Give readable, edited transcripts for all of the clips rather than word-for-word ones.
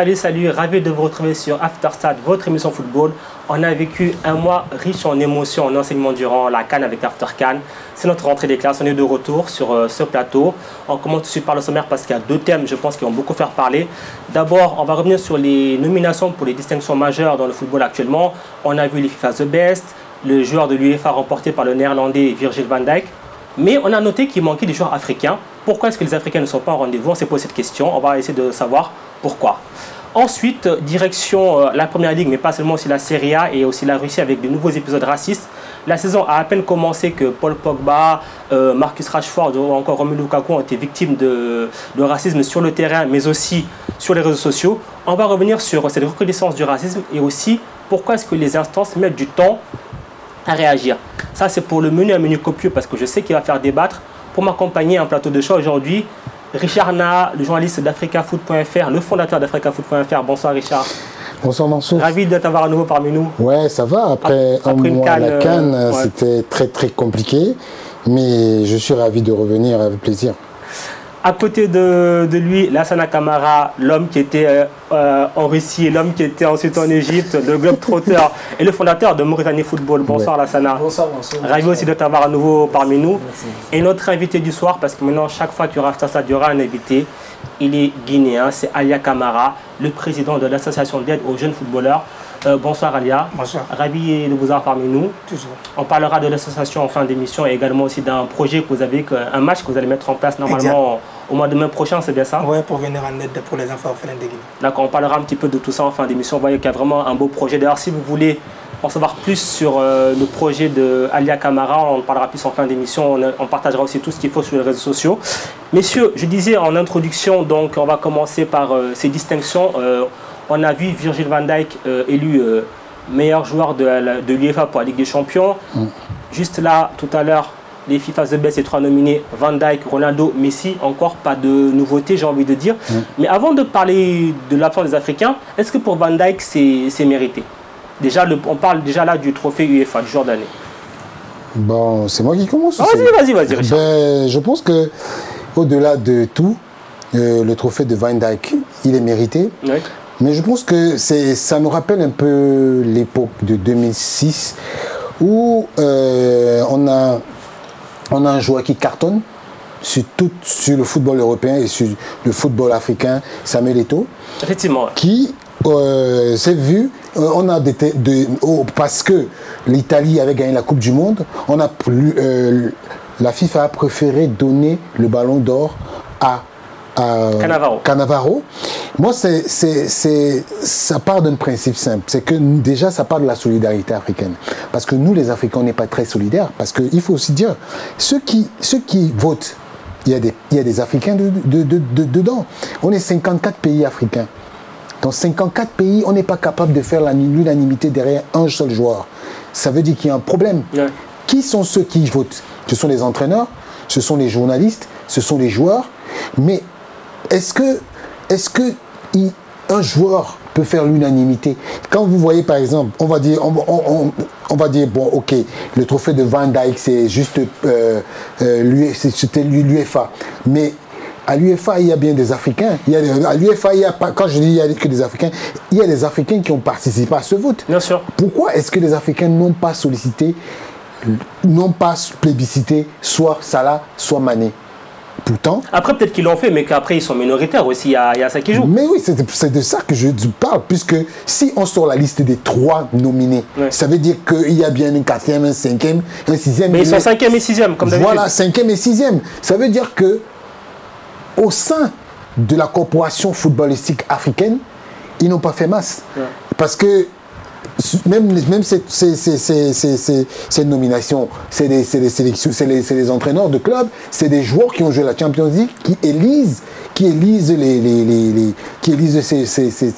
Salut, ravi de vous retrouver sur Afterstad, votre émission football. On a vécu un mois riche en émotions, en enseignements durant la CAN avec After CAN. C'est notre rentrée des classes, on est de retour sur ce plateau. On commence tout de suite par le sommaire parce qu'il y a deux thèmes, je pense, qui vont beaucoup faire parler. D'abord, on va revenir sur les nominations pour les distinctions majeures dans le football actuellement. On a vu les FIFA The Best, le joueur de l'UEFA remporté par le néerlandais Virgil van Dijk. Mais on a noté qu'il manquait des joueurs africains. Pourquoi est-ce que les Africains ne sont pas en rendez-vous? On s'est posé cette question, on va essayer de savoir pourquoi. Ensuite, direction la Première Ligue, mais pas seulement, aussi la Serie A et aussi la Russie avec de nouveaux épisodes racistes. La saison a à peine commencé que Paul Pogba, Marcus Rashford ou encore Romelu Lukaku ont été victimes de racisme sur le terrain, mais aussi sur les réseaux sociaux. On va revenir sur cette recrudescence du racisme et aussi pourquoi est-ce que les instances mettent du temps à réagir. Ça, c'est pour le menu, un menu copieux parce que je sais qu'il va faire débattre. Pour m'accompagner en plateau de choix aujourd'hui, Richard Naha, le journaliste d'AfricaFoot.fr, le fondateur d'AfricaFoot.fr. Bonsoir Richard. Bonsoir Mansour. Ravi de t'avoir à nouveau parmi nous. Ouais, ça va. Après un mois à la CAN, ouais. C'était très compliqué. Mais je suis ravi de revenir avec plaisir. À côté de lui, Lassana Camara, l'homme qui était en Russie, l'homme qui était ensuite en Égypte, le globetrotter et le fondateur de Mauritanie Football. Bonsoir ouais. Lassana. Bonsoir. Ravi aussi de t'avoir à nouveau parmi nous. Merci. Et notre invité du soir, parce que maintenant, chaque fois qu'il y aura Afterstad, il y aura un invité. Il est guinéen, c'est Alia Camara, le président de l'association d'aide aux jeunes footballeurs. Bonsoir Alia. Bonsoir. Ravi de vous avoir parmi nous. Toujours. On parlera de l'association en fin d'émission et également aussi d'un projet que vous avez, un match que vous allez mettre en place normalement au mois de mai prochain, c'est bien ça? Oui, pour venir en aide pour les enfants orphelins de Guinée. D'accord, on parlera un petit peu de tout ça en fin d'émission. Vous voyez qu'il y a vraiment un beau projet. D'ailleurs, si vous voulez en savoir plus sur le projet de Alia Camara, on en parlera plus en fin d'émission. On partagera aussi tout ce qu'il faut sur les réseaux sociaux. Messieurs, je disais en introduction, donc on va commencer par ces distinctions. On a vu Virgil van Dijk élu meilleur joueur de l'UEFA pour la Ligue des Champions. Juste là, tout à l'heure, les FIFA The Best, les trois nominés, Van Dijk, Ronaldo, Messi, encore pas de nouveauté, j'ai envie de dire. Mais avant de parler de l'absence des Africains, est-ce que pour Van Dijk, c'est mérité? Déjà, on parle déjà là du trophée UEFA, du joueur d'année. Bon, c'est moi qui commence. Vas-y, Richard. Je pense que au-delà de tout, le trophée de Van Dijk, il est mérité. Oui. Mais je pense que ça nous rappelle un peu l'époque de 2006 où on a un joueur qui cartonne sur le football européen et sur le football africain, Samuel Eto'o. Effectivement. Qui s'est vu, parce que l'Italie avait gagné la Coupe du Monde, la FIFA a préféré donner le ballon d'or à Cannavaro. Moi, ça part d'un principe simple. C'est que déjà, ça part de la solidarité africaine. Parce que nous, les Africains, on n'est pas très solidaires. Parce qu'il faut aussi dire, ceux qui votent, il y a des Africains dedans. On est 54 pays africains. Dans 54 pays, on n'est pas capable de faire l'unanimité derrière un seul joueur. Ça veut dire qu'il y a un problème. Ouais. Qui sont ceux qui votent? Ce sont les entraîneurs, ce sont les journalistes, ce sont les joueurs. Mais est-ce que un joueur peut faire l'unanimité? Quand vous voyez par exemple, on va dire bon, ok, le trophée de Van Dijk c'est juste c'était l'UEFA, mais à l'UEFA il y a bien des Africains. À l'UEFA il y a pas, quand je dis il y a que des Africains, il y a des Africains qui ont participé à ce vote. Bien sûr. Pourquoi est-ce que les Africains n'ont pas sollicité, n'ont pas plébiscité soit Salah, soit Mané? Pourtant, après, peut-être qu'ils l'ont fait, mais qu'après, ils sont minoritaires aussi. Il y a ça qui joue. Mais oui, c'est de ça que je parle, puisque si on sort la liste des 3 nominés, ouais. Ça veut dire qu'il y a bien un 4e, un 5e, un 6e. Mais ils sont 5e et 6e, comme d'habitude. Voilà, 5e et 6e. Ça veut dire que au sein de la corporation footballistique africaine, ils n'ont pas fait masse. Ouais. Parce que même ces nominations, c'est des sélections, c'est les entraîneurs de clubs, c'est des joueurs qui ont joué la Champions League qui élisent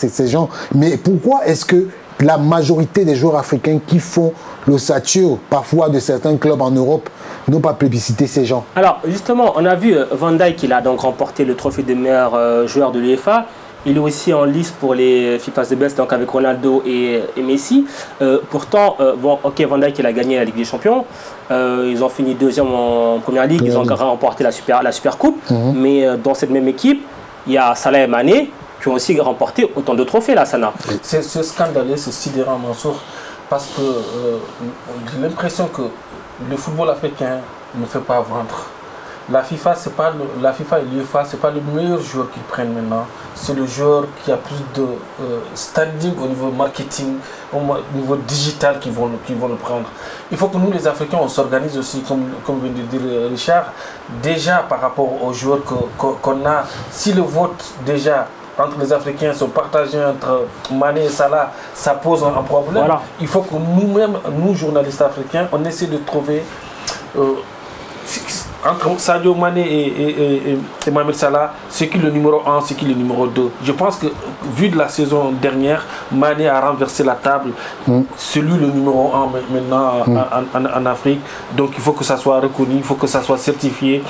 ces gens. Mais pourquoi est-ce que la majorité des joueurs africains qui font l'ossature parfois de certains clubs en Europe n'ont pas plébiscité ces gens? Alors justement, on a vu Van Dijk, il a donc remporté le trophée des meilleurs joueurs de l'UEFA. Il est aussi en lice pour les FIFA The Best, donc avec Ronaldo et Messi. Pourtant, bon, ok, Van Dijk il a gagné la Ligue des Champions. Ils ont fini 2e en Première Ligue. Ils ont remporté la Super Coupe. Mais dans cette même équipe, il y a Salah et Mané qui ont aussi remporté autant de trophées, là, Sana. C'est scandaleux, c'est sidérant, Mansour, parce que j'ai l'impression que le football africain ne fait pas vendre. La FIFA et l'UEFA, ce n'est pas le meilleur joueur qu'ils prennent maintenant. C'est le joueur qui a plus de standing au niveau marketing, au niveau digital qu'ils vont le prendre. Il faut que nous, les Africains, on s'organise aussi, comme vient de dire Richard, déjà par rapport aux joueurs qu'on a. Si le vote, déjà, entre les Africains sont partagés entre Mané et Salah, ça pose un problème. Voilà. Il faut que nous-mêmes, nous, journalistes africains, on essaie de trouver... entre Sadio Mané et Mohamed Salah, c'est qui le numéro 1, c'est qui le numéro 2. Je pense que, vu de la saison dernière, Mané a renversé la table. C'est lui le numéro 1 maintenant en Afrique. Donc il faut que ça soit reconnu, il faut que ça soit certifié.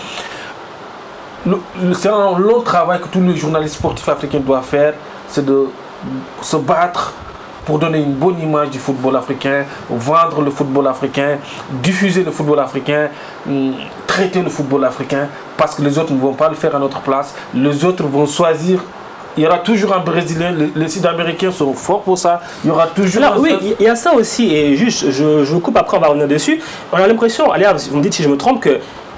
C'est un long travail que tous les journalistes sportifs africains doivent faire, c'est de se battre pour donner une bonne image du football africain, vendre le football africain, diffuser le football africain, traiter le football africain, parce que les autres ne vont pas le faire à notre place. Les autres vont choisir. Il y aura toujours un Brésilien, les Sud-Américains sont forts pour ça. Il y aura toujours oui, il y a ça aussi, et juste, je coupe après, on va revenir dessus. On a l'impression, allez, vous me dites si je me trompe,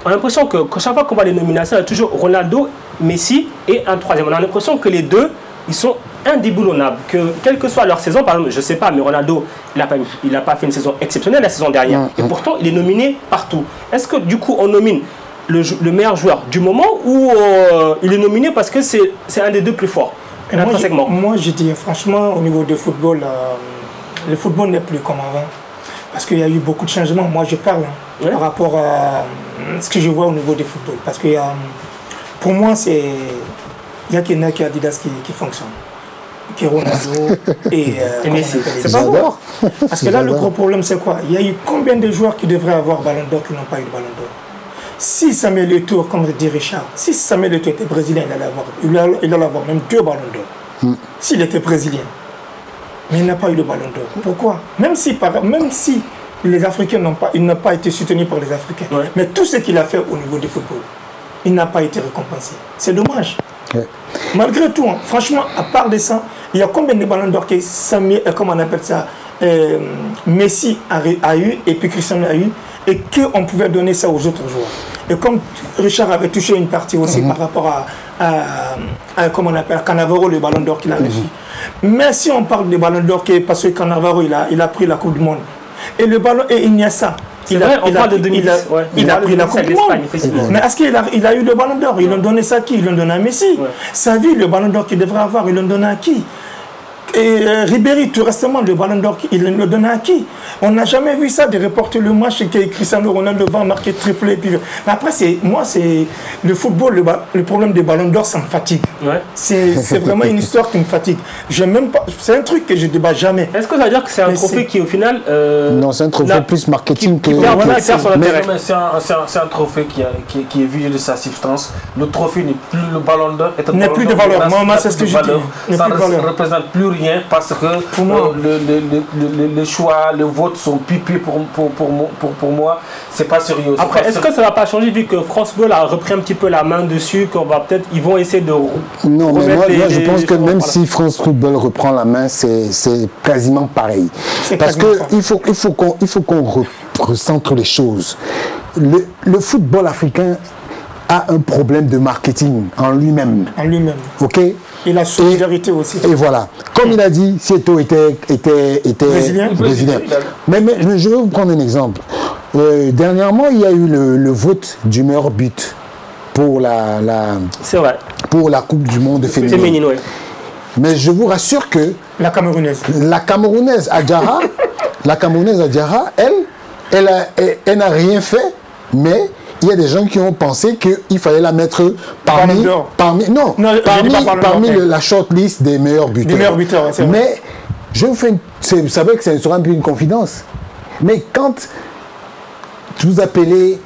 on a l'impression que chaque fois qu'on voit les nominations, il y a toujours Ronaldo, Messi et un troisième. On a l'impression que les deux, ils sont indéboulonnables, que quelle que soit leur saison, par exemple, je ne sais pas, mais Ronaldo, il n'a pas fait une saison exceptionnelle la saison dernière, et pourtant il est nominé partout. Est-ce que du coup on nomine le meilleur joueur du moment, ou il est nominé parce que c'est un des deux plus forts? Moi je dis franchement, au niveau du football, le football n'est plus comme avant, parce qu'il y a eu beaucoup de changements. Moi je parle par rapport à ce que je vois au niveau du football, parce que pour moi il y a Nike et Adidas qui fonctionnent, qui Ronaldo et Messi. C'est pas bon. Parce que là, le gros problème, c'est quoi? Il y a eu combien de joueurs qui devraient avoir Ballon d'Or qui n'ont pas eu de Ballon d'Or? Si Samuel Eto'o, comme je dis Richard, si Samuel Eto'o était brésilien, il allait avoir même 2 Ballons d'Or. S'il était brésilien. Mais il n'a pas eu de Ballon d'Or. Pourquoi? Même si les Africains n'ont pas été soutenus par les Africains, mais tout ce qu'il a fait au niveau du football, il n'a pas été récompensé. C'est dommage. Malgré tout, franchement, à part de ça, il y a combien de ballons d'or que comment on appelle ça, Messi a eu et puis Cristiano a eu, et qu'on pouvait donner ça aux autres joueurs. Et comme Richard avait touché une partie aussi par rapport à comment on appelle, Cannavaro, le ballon d'or qu'il a reçu. Mais si on parle de ballon d'or, parce que Cannavaro il a pris la Coupe du Monde, et le ballon et Iniesta, il a pris la Coupe du Monde. Mais est-ce qu'il a eu le ballon d'or? Ils l'ont donné ça à qui? Ils l'ont donné à Messi. Sa vie, le ballon d'or qu'il devrait avoir, ils l'ont donné à qui? Et Ribéry, tout récemment, le ballon d'or, il le donne à qui? On n'a jamais vu ça, de reporter le match et que Cristiano Ronaldo va marquer triplé. Mais après, moi, c'est le football, le problème des ballons d'or, ça me fatigue. C'est vraiment une histoire qui me fatigue. C'est un truc que je ne débat jamais. Est-ce que ça veut dire que c'est un trophée qui, au final... non, c'est un trophée plus marketing que... C'est un trophée qui est vu de sa substance. Le trophée n'est plus le ballon d'or. N'est plus de valeur. Moi, c'est ce que je dis. Ça ne représente plus rien parce que le choix, le vote sont pipés pour moi. C'est pas sérieux. Après, est-ce que ça va pas changer vu que France Bleu a repris un petit peu la main dessus, ils vont essayer de... Non, mais moi je pense que même si France Football reprend la main, c'est quasiment pareil. Parce qu'il faut qu'on recentre les choses. Le football africain a un problème de marketing en lui-même. Ok? Et la solidarité aussi. Et voilà. Comme il a dit, si Eto'o était brésilien. Mais je vais vous prendre un exemple. Dernièrement, il y a eu le vote du meilleur but pour pour la Coupe du Monde féminine. Mais je vous rassure que la Camerounaise Adjara, elle n'a rien fait, mais il y a des gens qui ont pensé qu'il fallait la mettre parmi la shortlist des meilleurs buteurs. Mais je vous fais vous savez que ça sera un peu une confidence. Mais quand vous appelez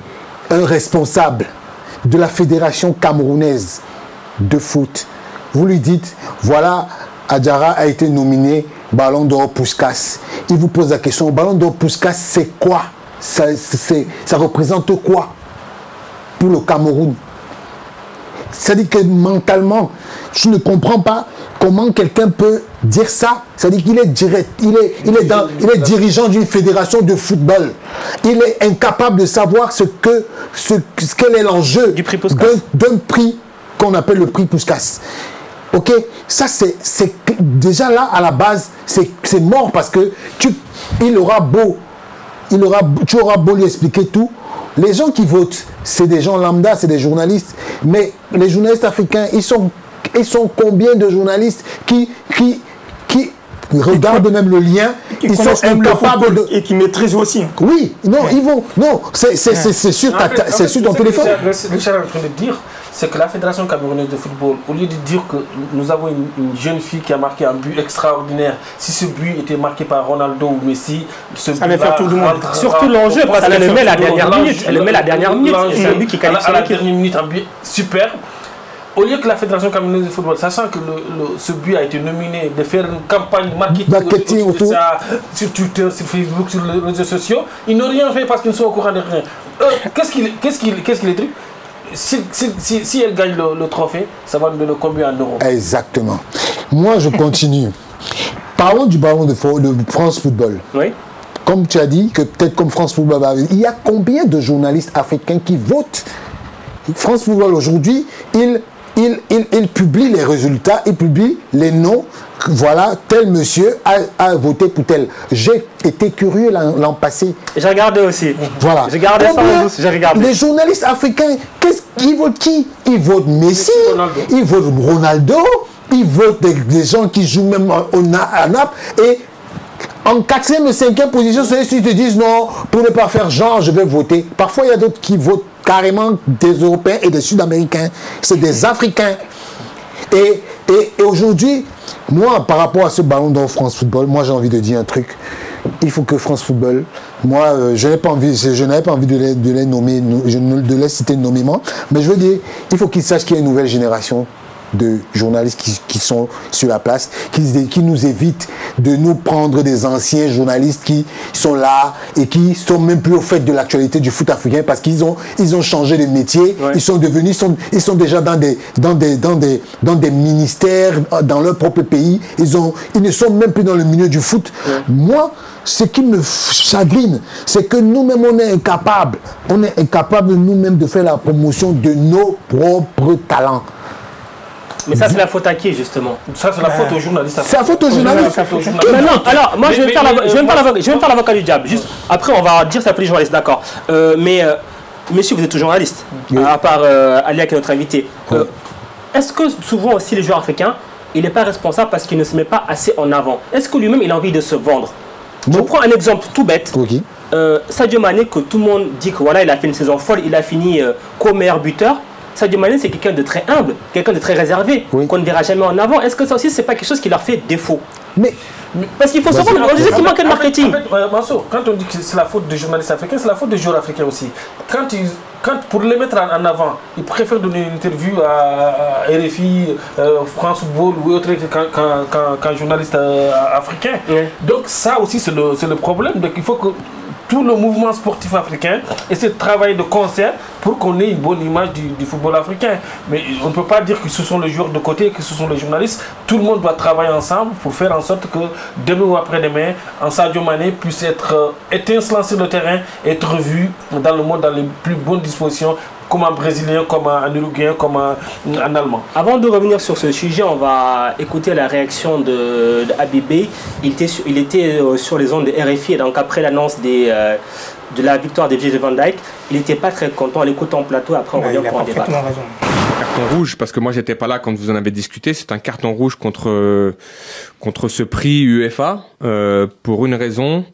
un responsable de la fédération camerounaise de foot, vous lui dites, voilà, Adjara a été nominé Ballon d'Or Puskas. Il vous pose la question, Ballon d'Or Puskas, c'est quoi? Ça représente quoi pour le Cameroun? C'est-à-dire que mentalement, je ne comprends pas comment quelqu'un peut dire ça. C'est-à-dire qu'il est direct, il est dirigeant d'une fédération de football. Il est incapable de savoir quel est l'enjeu d'un prix qu'on appelle le prix Puskas. Ok, ça c'est déjà là à la base, c'est mort parce que tu auras beau lui expliquer tout. Les gens qui votent, c'est des gens lambda, c'est des journalistes. Mais les journalistes africains, ils sont combien de journalistes qui regardent même le lien, ils sont incapables de... Et qui maîtrisent aussi. Oui, non, ils vont... Non, c'est sur ton téléphone. Richard est en train de dire, c'est que la Fédération camerounaise de football, au lieu de dire que nous avons une jeune fille qui a marqué un but extraordinaire, si ce but était marqué par Ronaldo ou Messi, ça allait faire tout le monde. Surtout l'enjeu, parce qu'elle le met la dernière minute. Elle le met la dernière minute. C'est un but qui qualifie à la dernière minute, un but super. Au lieu que la Fédération camerounaise de football, sachant que ce but a été nominé, de faire une campagne marketing autour sur Twitter, sur Facebook, sur les réseaux sociaux, ils n'ont rien fait parce qu'ils ne sont au courant de rien. Qu'est-ce qu'il est truc? Si elle gagne le trophée, ça va nous donner combien en euros? Exactement. Moi, je continue. Parlons du ballon de France Football. Oui. Comme tu as dit, que peut-être comme France Football, il y a combien de journalistes africains qui votent? France Football aujourd'hui, il publie les résultats, il publie les noms. Voilà, tel monsieur a voté pour tel. J'ai été curieux l'an passé. J'ai regardé aussi. Voilà. J'ai gardé ça en douce, j'ai regardé. Les journalistes africains, ils votent qui? Ils votent Messi, ils votent Ronaldo, ils votent des gens qui jouent même à Naples. Et en 4e et 5e position, ceux-ci te disent non, pour ne pas faire genre, je vais voter. Parfois, il y a d'autres qui votent carrément des Européens et des Sud-Américains. C'est des Africains. Et aujourd'hui, moi, par rapport à ce ballon d'or France Football, moi, j'ai envie de dire un truc. Il faut que France Football, moi, je n'avais pas envie de les nommer, de les citer nommément, mais je veux dire, il faut qu'ils sachent qu'il y a une nouvelle génération de journalistes qui sont sur la place, qui nous évitent de nous prendre des anciens journalistes qui sont là et qui sont même plus au fait de l'actualité du foot africain parce qu'ils ont changé de métier, ouais. Ils sont déjà dans des ministères dans leur propre pays, ils ne sont même plus dans le milieu du foot. Ouais. Moi, ce qui me chagrine, c'est que nous-mêmes on est incapables nous-mêmes de faire la promotion de nos propres talents. Mais ça, c'est la faute à qui, justement? Ça, c'est la faute aux journalistes. C'est la faute aux journalistes. Mais non, alors, moi, je vais me faire l'avocat du diable. Juste, après, on va dire ça pour les journalistes, d'accord. Mais, messieurs, vous êtes tous journalistes, oui. À part Alia qui est notre invité. Oui. Est-ce que souvent aussi, les joueurs africains, il n'est pas responsable parce qu'il ne se met pas assez en avant? Est-ce que lui-même, il a envie de se vendre? Je prends un exemple tout bête. Okay. Sadio Mané, que tout le monde dit que voilà, il a fait une saison folle, il a fini co-meilleur buteur. Sadio Mané, c'est quelqu'un de très humble, quelqu'un de très réservé, oui. Qu'on ne verra jamais en avant. Est-ce que ça aussi, c'est pas quelque chose qui leur fait défaut? Mais parce qu'il faut se rendre, on disait qu'il manque de marketing. Mansour, quand on dit que c'est la faute des journalistes africains, c'est la faute des joueurs africains aussi. Pour les mettre en avant, ils préfèrent donner une interview à RFI, France Football ou autre qu'un journaliste africain. Oui. Donc ça aussi, c'est le problème. Donc il faut que tout le mouvement sportif africain essaie de travailler de concert pour qu'on ait une bonne image du football africain. Mais on ne peut pas dire que ce sont les joueurs de côté, que ce sont les journalistes. Tout le monde doit travailler ensemble pour faire en sorte que demain ou après-demain, un Sadio Mané puisse être étincelant sur le terrain, être vu dans le monde dans les plus bonnes dispositions, comme un Brésilien, comme un Uruguayen, comme un Allemand. Avant de revenir sur ce sujet, on va écouter la réaction de Habibé. Il était sur les ondes de RFI, et donc après l'annonce de la victoire de Virgil van Dijk, il n'était pas très content. On l'écoute en plateau, après on revient pour en débattre. Carton rouge, parce que moi j'étais pas là quand vous en avez discuté, c'est un carton rouge contre ce prix UEFA, pour une raison,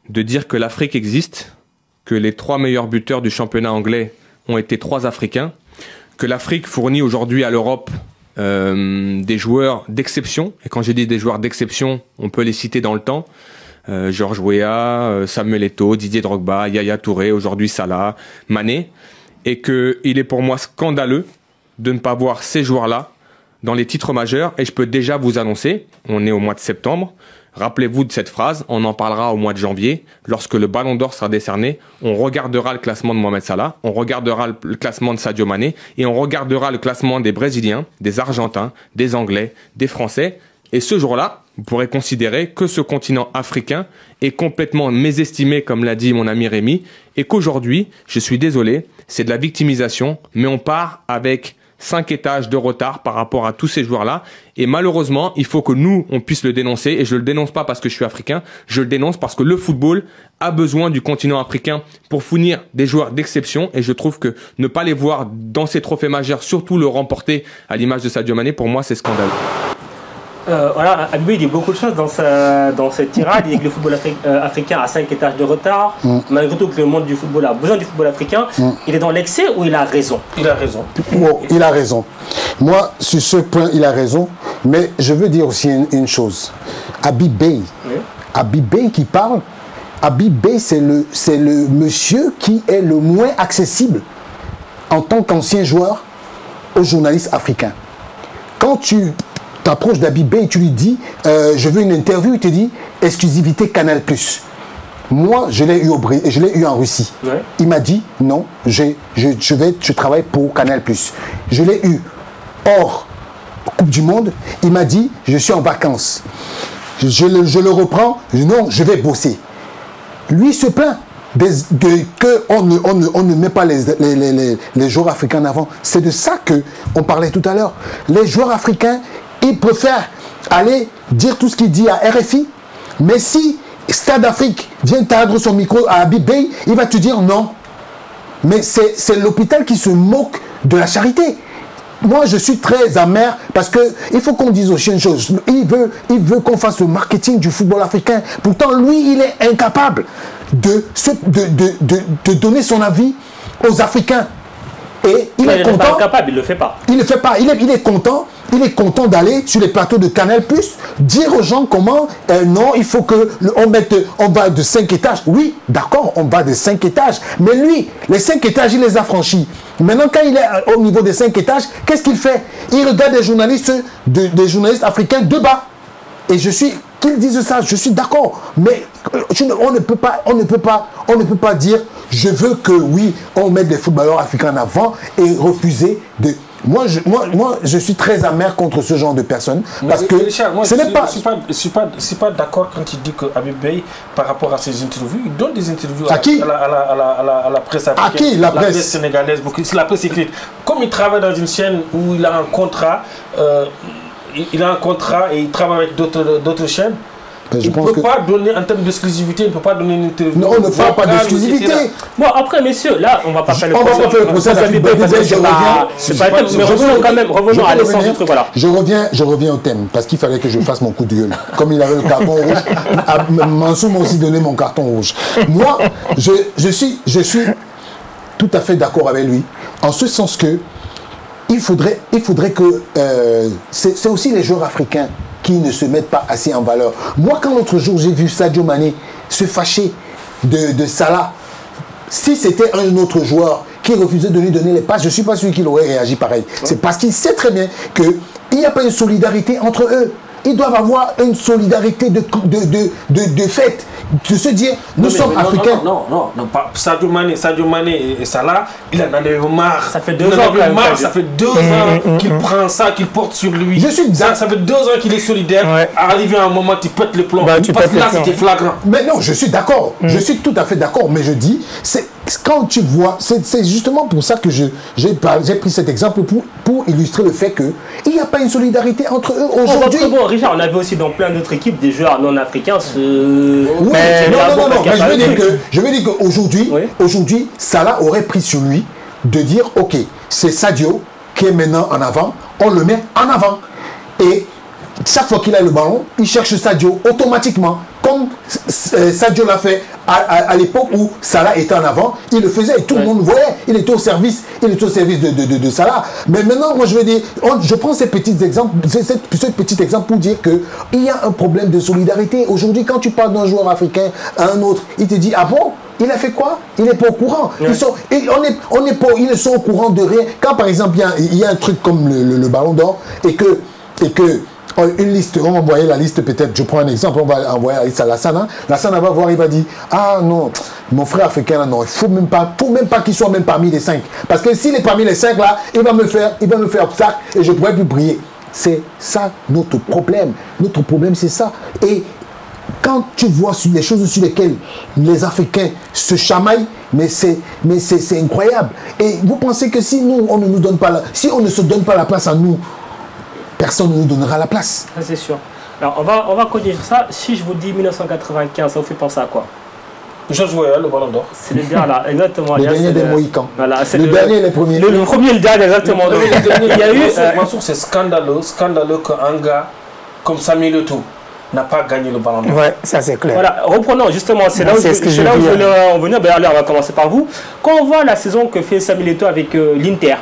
de dire que l'Afrique existe, que les 3 meilleurs buteurs du championnat anglais ont été 3 Africains, que l'Afrique fournit aujourd'hui à l'Europe des joueurs d'exception. Et quand j'ai dit des joueurs d'exception, on peut les citer dans le temps. Georges Weah, Samuel Eto'o, Didier Drogba, Yaya Touré, aujourd'hui Salah, Mané. Et qu'il est pour moi scandaleux de ne pas voir ces joueurs-là dans les titres majeurs. Et je peux déjà vous annoncer, on est au mois de septembre, Rappelez-vous de cette phrase, on en parlera au mois de janvier, lorsque le Ballon d'Or sera décerné, on regardera le classement de Mohamed Salah, on regardera le classement de Sadio Mané, et on regardera le classement des Brésiliens, des Argentins, des Anglais, des Français. Et ce jour-là, vous pourrez considérer que ce continent africain est complètement mésestimé, comme l'a dit mon ami Rémi, et qu'aujourd'hui, je suis désolé, c'est de la victimisation, mais on part avec 5 étages de retard par rapport à tous ces joueurs-là. Et malheureusement, il faut que nous, on puisse le dénoncer. Et je le dénonce pas parce que je suis africain, je le dénonce parce que le football a besoin du continent africain pour fournir des joueurs d'exception. Et je trouve que ne pas les voir dans ces trophées majeurs, surtout le remporter à l'image de Sadio Mané, pour moi, c'est scandaleux. Voilà, Habib dit beaucoup de choses dans cette tirade. Il dit que le football africain a 5 étages de retard. Malgré tout que le monde du football a besoin du football africain. Il est dans l'excès ou il a raison? Il a raison. Bon, il a raison. Moi, sur ce point, il a raison. Mais je veux dire aussi une chose. Habib Beye, Habib Beye qui parle, Habib Beye, c'est le monsieur qui est le moins accessible en tant qu'ancien joueur aux journalistes africains. Quand tu t'approches d'Habib Beye et tu lui dis je veux une interview, il te dit exclusivité Canal+. Moi, je l'ai eu en Russie. Ouais. Il m'a dit non, je travaille pour Canal+. Je l'ai eu hors Coupe du Monde. Il m'a dit je suis en vacances. Je le reprends. Non, je vais bosser. Lui se plaint qu'on ne met pas les joueurs africains en avant. C'est de ça qu'on parlait tout à l'heure. Les joueurs africains, ils préfèrent aller dire tout ce qu'il dit à RFI. Mais si Stade Afrique vient tendre son micro à Habib Beye, il va te dire non. Mais c'est l'hôpital qui se moque de la charité. Moi, je suis très amer parce qu'il faut qu'on dise aussi une chose. Il veut qu'on fasse le marketing du football africain. Pourtant, lui, il est incapable de donner son avis aux Africains. Et il est content. Pas incapable, il ne le fait pas. Il ne le fait pas. Il est content. Il est content d'aller sur les plateaux de Canal+, dire aux gens comment, non, il faut on va de 5 étages. Oui, d'accord, on va de 5 étages. Mais lui, les 5 étages, il les a franchis. Maintenant, quand il est au niveau des 5 étages, qu'est-ce qu'il fait? Il regarde des journalistes africains de bas. Et qu'ils disent ça, je suis d'accord. Mais on ne peut pas dire, je veux que oui, on mette des footballeurs africains en avant et refuser de... Moi, je suis très amer contre ce genre de personnes. Parce que Richard, moi, je ne suis pas d'accord quand il dit que Habib Beye, par rapport à ses interviews, il donne des interviews à qui? À la presse africaine. À qui? La presse sénégalaise, c'est la presse écrite. Comme il travaille dans une chaîne où il a un contrat, et il travaille avec d'autres chaînes, il ne peut pas donner, en termes d'exclusivité, il ne peut pas donner une interview. Non, on ne parle pas d'exclusivité. Bon, après, messieurs, là, on ne va pas faire le procès. On va pas faire le procès d'Habib Beye parce que c'est pas le thème, mais revenons à l'essence du truc, voilà. Je reviens au thème, parce qu'il fallait que je fasse mon coup de gueule. Comme il avait le carton rouge, Mansour m'a aussi donné mon carton rouge. Moi, je suis tout à fait d'accord avec lui, en ce sens que il faudrait que... c'est aussi les joueurs africains qui ne se mettent pas assez en valeur. Moi, quand l'autre jour, j'ai vu Sadio Mané se fâcher de Salah, si c'était un autre joueur qui refusait de lui donner les passes, je ne suis pas sûr qu'il aurait réagi pareil. Ouais. C'est parce qu'il sait très bien qu'il n'y a pas une solidarité entre eux. Ils doivent avoir une solidarité de fait, de se dire, nous sommes africains. Non, Sadio Mané et Salah, il en avait marre. Ça fait 2 ans. Ça fait 2 ans qu'il prend ça, qu'il porte sur lui. Ça fait 2 ans qu'il est solidaire. Ouais. Arrivé à un moment, tu pètes les plombs. Parce que là, c'était flagrant. Mais non, je suis d'accord. Je suis tout à fait d'accord. Mais je dis, quand tu vois, c'est justement pour ça que j'ai pris cet exemple pour illustrer le fait qu'il n'y a pas une solidarité entre eux aujourd'hui. Bon, Richard, on avait aussi dans plein d'autres équipes des joueurs non africains. Oui, non, mais je veux dire qu'aujourd'hui, aujourd'hui, Salah aurait pris sur lui de dire, ok, c'est Sadio qui est maintenant en avant, on le met en avant. Et chaque fois qu'il a le ballon, il cherche Sadio automatiquement. Comme Sadio l'a fait à l'époque où Salah était en avant, il le faisait et tout le monde voyait. Il était au service de Salah. Mais maintenant, moi je veux dire, je prends ces petits exemples, ce petit exemple pour dire qu'il y a un problème de solidarité. Aujourd'hui, quand tu parles d'un joueur africain à un autre, il te dit, ah bon, il a fait quoi? Il n'est pas au courant. Ouais. Ils ne sont au courant de rien. Quand par exemple, il y a un truc comme le Ballon d'Or et que une liste, on va envoyer la liste peut-être, je prends un exemple, on va envoyer la liste à Lassana. Lassana va voir, il va dire, ah non, mon frère africain, là, non, il faut même pas qu'il soit même parmi les 5. Parce que s'il est parmi les 5 là, il va me faire obstacle et je pourrais plus briller. C'est ça notre problème. Notre problème, c'est ça. Et quand tu vois les choses sur lesquelles les Africains se chamaillent, mais c'est incroyable. Et vous pensez que si nous, on ne nous donne pas si on ne se donne pas la place à nous, personne ne nous donnera la place. C'est sûr. Alors, on va corriger ça. Si je vous dis 1995, ça vous fait penser à quoi? Georges Weah, le Ballon d'Or. C'est le bien là, exactement. Le dernier des Mohicans. Voilà, le dernier et le premier. Le premier et le dernier, exactement. Il y a eu... Mansour, c'est scandaleux qu'un gars comme Samuel Eto'o n'a pas gagné le Ballon d'Or. Ouais, ça c'est clair. Voilà, reprenons justement, c'est là où je voulais en venir. Ben, alors, on va commencer par vous. Quand on voit la saison que fait Samuel Eto'o avec l'Inter,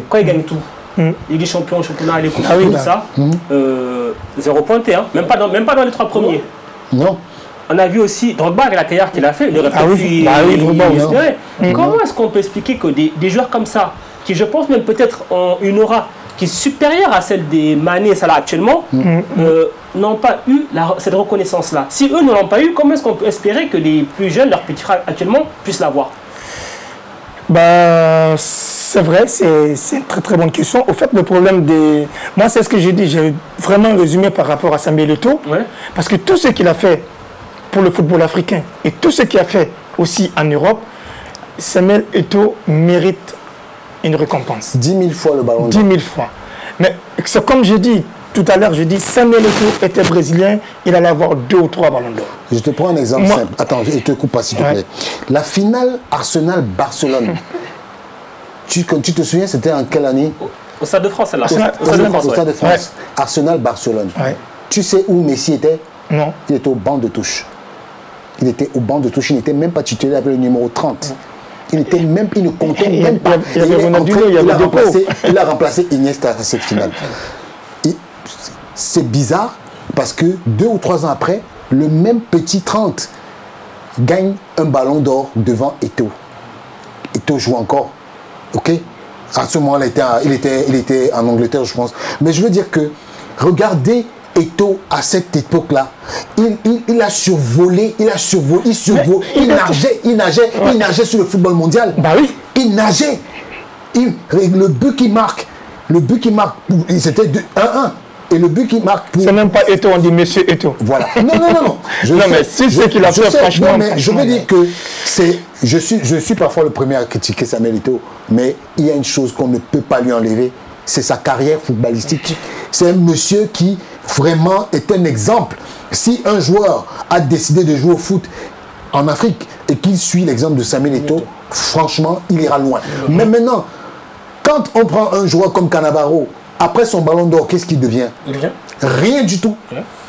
quand il gagne tout, Ligue des Champions, championnat, les coupes, tout ça, 0 pointé, hein, même pas dans les 3 premiers. Non. On a vu aussi Drogba avec la carrière qu'il a fait, il aurait pu Comment est-ce qu'on peut expliquer que des joueurs comme ça, qui je pense même peut-être ont une aura qui est supérieure à celle des Mané et Salah actuellement, n'ont pas eu cette reconnaissance-là? Si eux ne l'ont pas eu, comment est-ce qu'on peut espérer que les plus jeunes, leurs petits frères actuellement, puissent l'avoir? Bah, c'est vrai, c'est une très très bonne question. Au fait, le problème des... Moi, c'est ce que j'ai dit, j'ai vraiment résumé par rapport à Samuel Eto'o, parce que tout ce qu'il a fait pour le football africain et tout ce qu'il a fait aussi en Europe, Samuel Eto'o mérite une récompense. 10 000 fois le ballon d'or. 10 000 fois. Mais c'est comme j'ai dit tout à l'heure, je dis Samuel Eto'o était brésilien, il allait avoir 2 ou 3 ballons d'or. Je te prends un exemple simple. Attends, je te coupe pas s'il te plaît. La finale Arsenal-Barcelone, tu te souviens, c'était en quelle année? Au Stade de France, là. Au Stade de France. Arsenal-Barcelone. Tu sais où Messi était? Non. Il était au banc de touche. Il était au banc de touche, il n'était même pas titulaire avec le numéro 30. Il ne comptait même pas. Il a remplacé Iniesta à cette finale. C'est bizarre parce que 2 ou 3 ans après, le même petit 30 gagne un ballon d'or devant Eto'o. Eto'o joue encore. Ok? À ce moment-là, il était en Angleterre, je pense. Mais je veux dire que, regardez Eto'o à cette époque-là, il a survolé, il nageait sur le football mondial. Bah oui. Il nageait. Le but qu'il marque, c'était 1-1. Et le but qu'il marque... C'est même pas Eto'o, on dit monsieur Eto'o. Voilà. Non. Mais si c'est qu'il a fait, franchement... mais je veux dire que je suis parfois le premier à critiquer Samuel Eto'o, mais il y a une chose qu'on ne peut pas lui enlever, c'est sa carrière footballistique. C'est un monsieur qui vraiment est un exemple. Si un joueur a décidé de jouer au foot en Afrique et qu'il suit l'exemple de Samuel Eto'o, franchement, il ira loin. Mais maintenant, quand on prend un joueur comme Cannavaro, après son ballon d'or, qu'est-ce qu'il devient? Rien du tout.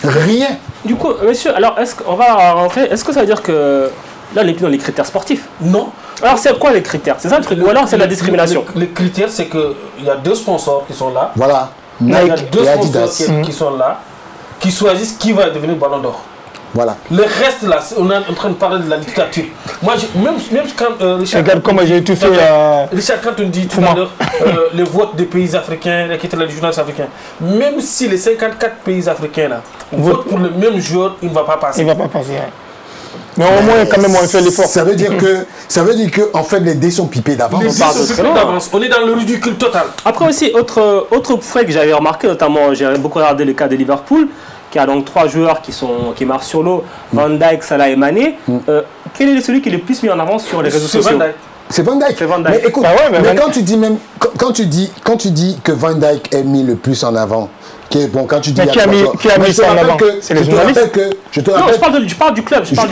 Rien. Du coup, monsieur, alors est-ce qu'on va rentrer? Est-ce que ça veut dire que là, on n'est plus dans les critères sportifs? Non. Alors, c'est quoi les critères? C'est ça le truc? Ou alors c'est la discrimination? Les critères, c'est qu'il y a 2 sponsors qui sont là. Voilà. Il y a 2 sponsors qui sont là, qui choisissent qui va devenir ballon d'or. Voilà. Le reste, là, on est en train de parler de la dictature. Moi, même quand Richard... Regarde comment j'ai tout fait. Richard, quand on dit tout à l'heure les votes des pays africains, qui étaient les journalistes africains, même si les 54 pays africains là, votent pour le même joueur, il ne va pas passer. Il ne va pas passer. Mais au moins, quand même, on fait l'effort. Ça veut dire que en fait, les dés sont pipés d'avance. On est dans le ridicule total. Après aussi, autre fait que j'avais remarqué, notamment, j'ai beaucoup regardé le cas de Liverpool, qui a donc 3 joueurs qui marchent sur l'eau, Van Dijk, Salah et Mané. Quel est celui qui est le plus mis en avant sur les réseaux sociaux? C'est Van Dijk. Mais écoute, quand tu dis que Van Dijk est mis le plus en avant, quand tu dis qui a mis ça en avant? C'est les journalistes. Non, je parle du club. Je parle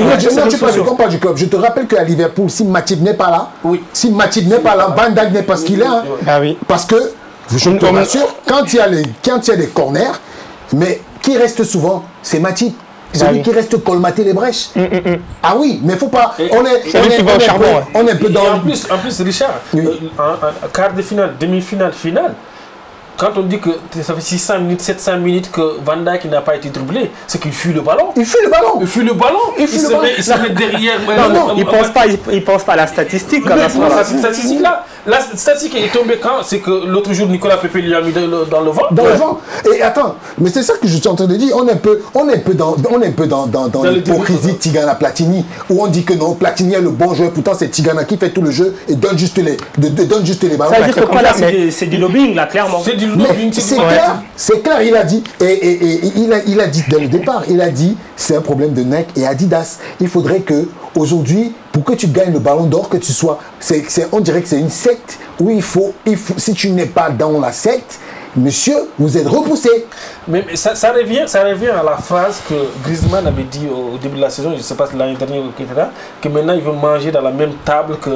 du club. Je te rappelle qu'à Liverpool, si Matip n'est pas là, Van Dijk n'est pas ce qu'il est. Parce que, je te rassure, quand il y a des corners, mais qui reste souvent, c'est Matip. Celui qui reste colmater les brèches. Ah oui, mais il ne faut pas... On est un peu dans... En plus Richard, quart de finale, demi-finale, finale, quand on dit que ça fait 600 minutes, 700 minutes que Van Dijk n'a pas été dribblé, c'est qu'il fuit le ballon. Il fuit le ballon. Il fuit le ballon. Il se met derrière. Non, il pense pas à la statistique. La statistique là. La statistique est tombée quand? C'est que l'autre jour, Nicolas Pepe lui a mis dans le vent. Dans le vent. Et attends, mais c'est ça que je suis en train de dire. On est un peu dans l'hypocrisie Tigana Platini, où on dit que non, Platini est le bon joueur, pourtant c'est Tigana qui fait tout le jeu et donne juste les ballons. Ça veut dire que quoi là, c'est du lobbying là, clairement. C'est du lobbying. C'est clair, il a dit. Et il a dit dès le départ, il a dit c'est un problème de Nike et Adidas. Il faudrait que aujourd'hui, pour que tu gagnes le ballon d'or, que tu sois, on dirait que c'est une secte où il faut, si tu n'es pas dans la secte, monsieur, vous êtes repoussé. Mais ça revient à la phrase que Griezmann avait dit au début de la saison, je ne sais pas si l'année dernière, etc., que maintenant il veut manger dans la même table que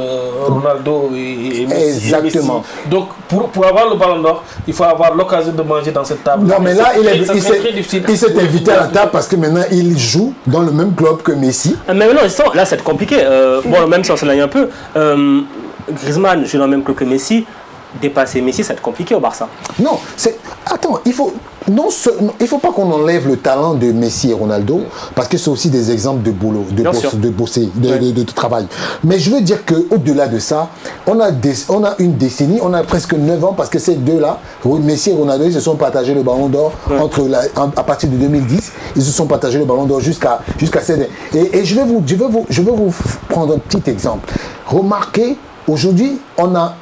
Ronaldo et Messi. Exactement. Donc pour avoir le ballon d'or, il faut avoir l'occasion de manger dans cette table. Non, mais là, il s'est invité à la table parce que maintenant il joue dans le même club que Messi. Mais non, là c'est compliqué. Bon, même si on s'éloigne un peu, Griezmann joue dans le même club que Messi. Dépasser Messi, ça va être compliqué au Barça. Non, attends, il faut pas qu'on enlève le talent de Messi et Ronaldo, parce que c'est aussi des exemples de boulot, de travail. Mais je veux dire qu'au-delà de ça, on a une décennie, on a presque 9 ans, parce que ces deux-là, Messi et Ronaldo, ils se sont partagés le ballon d'or à partir de 2010, ils se sont partagés le ballon d'or jusqu'à cette... Et je vais vous prendre un petit exemple. Remarquez, aujourd'hui, on a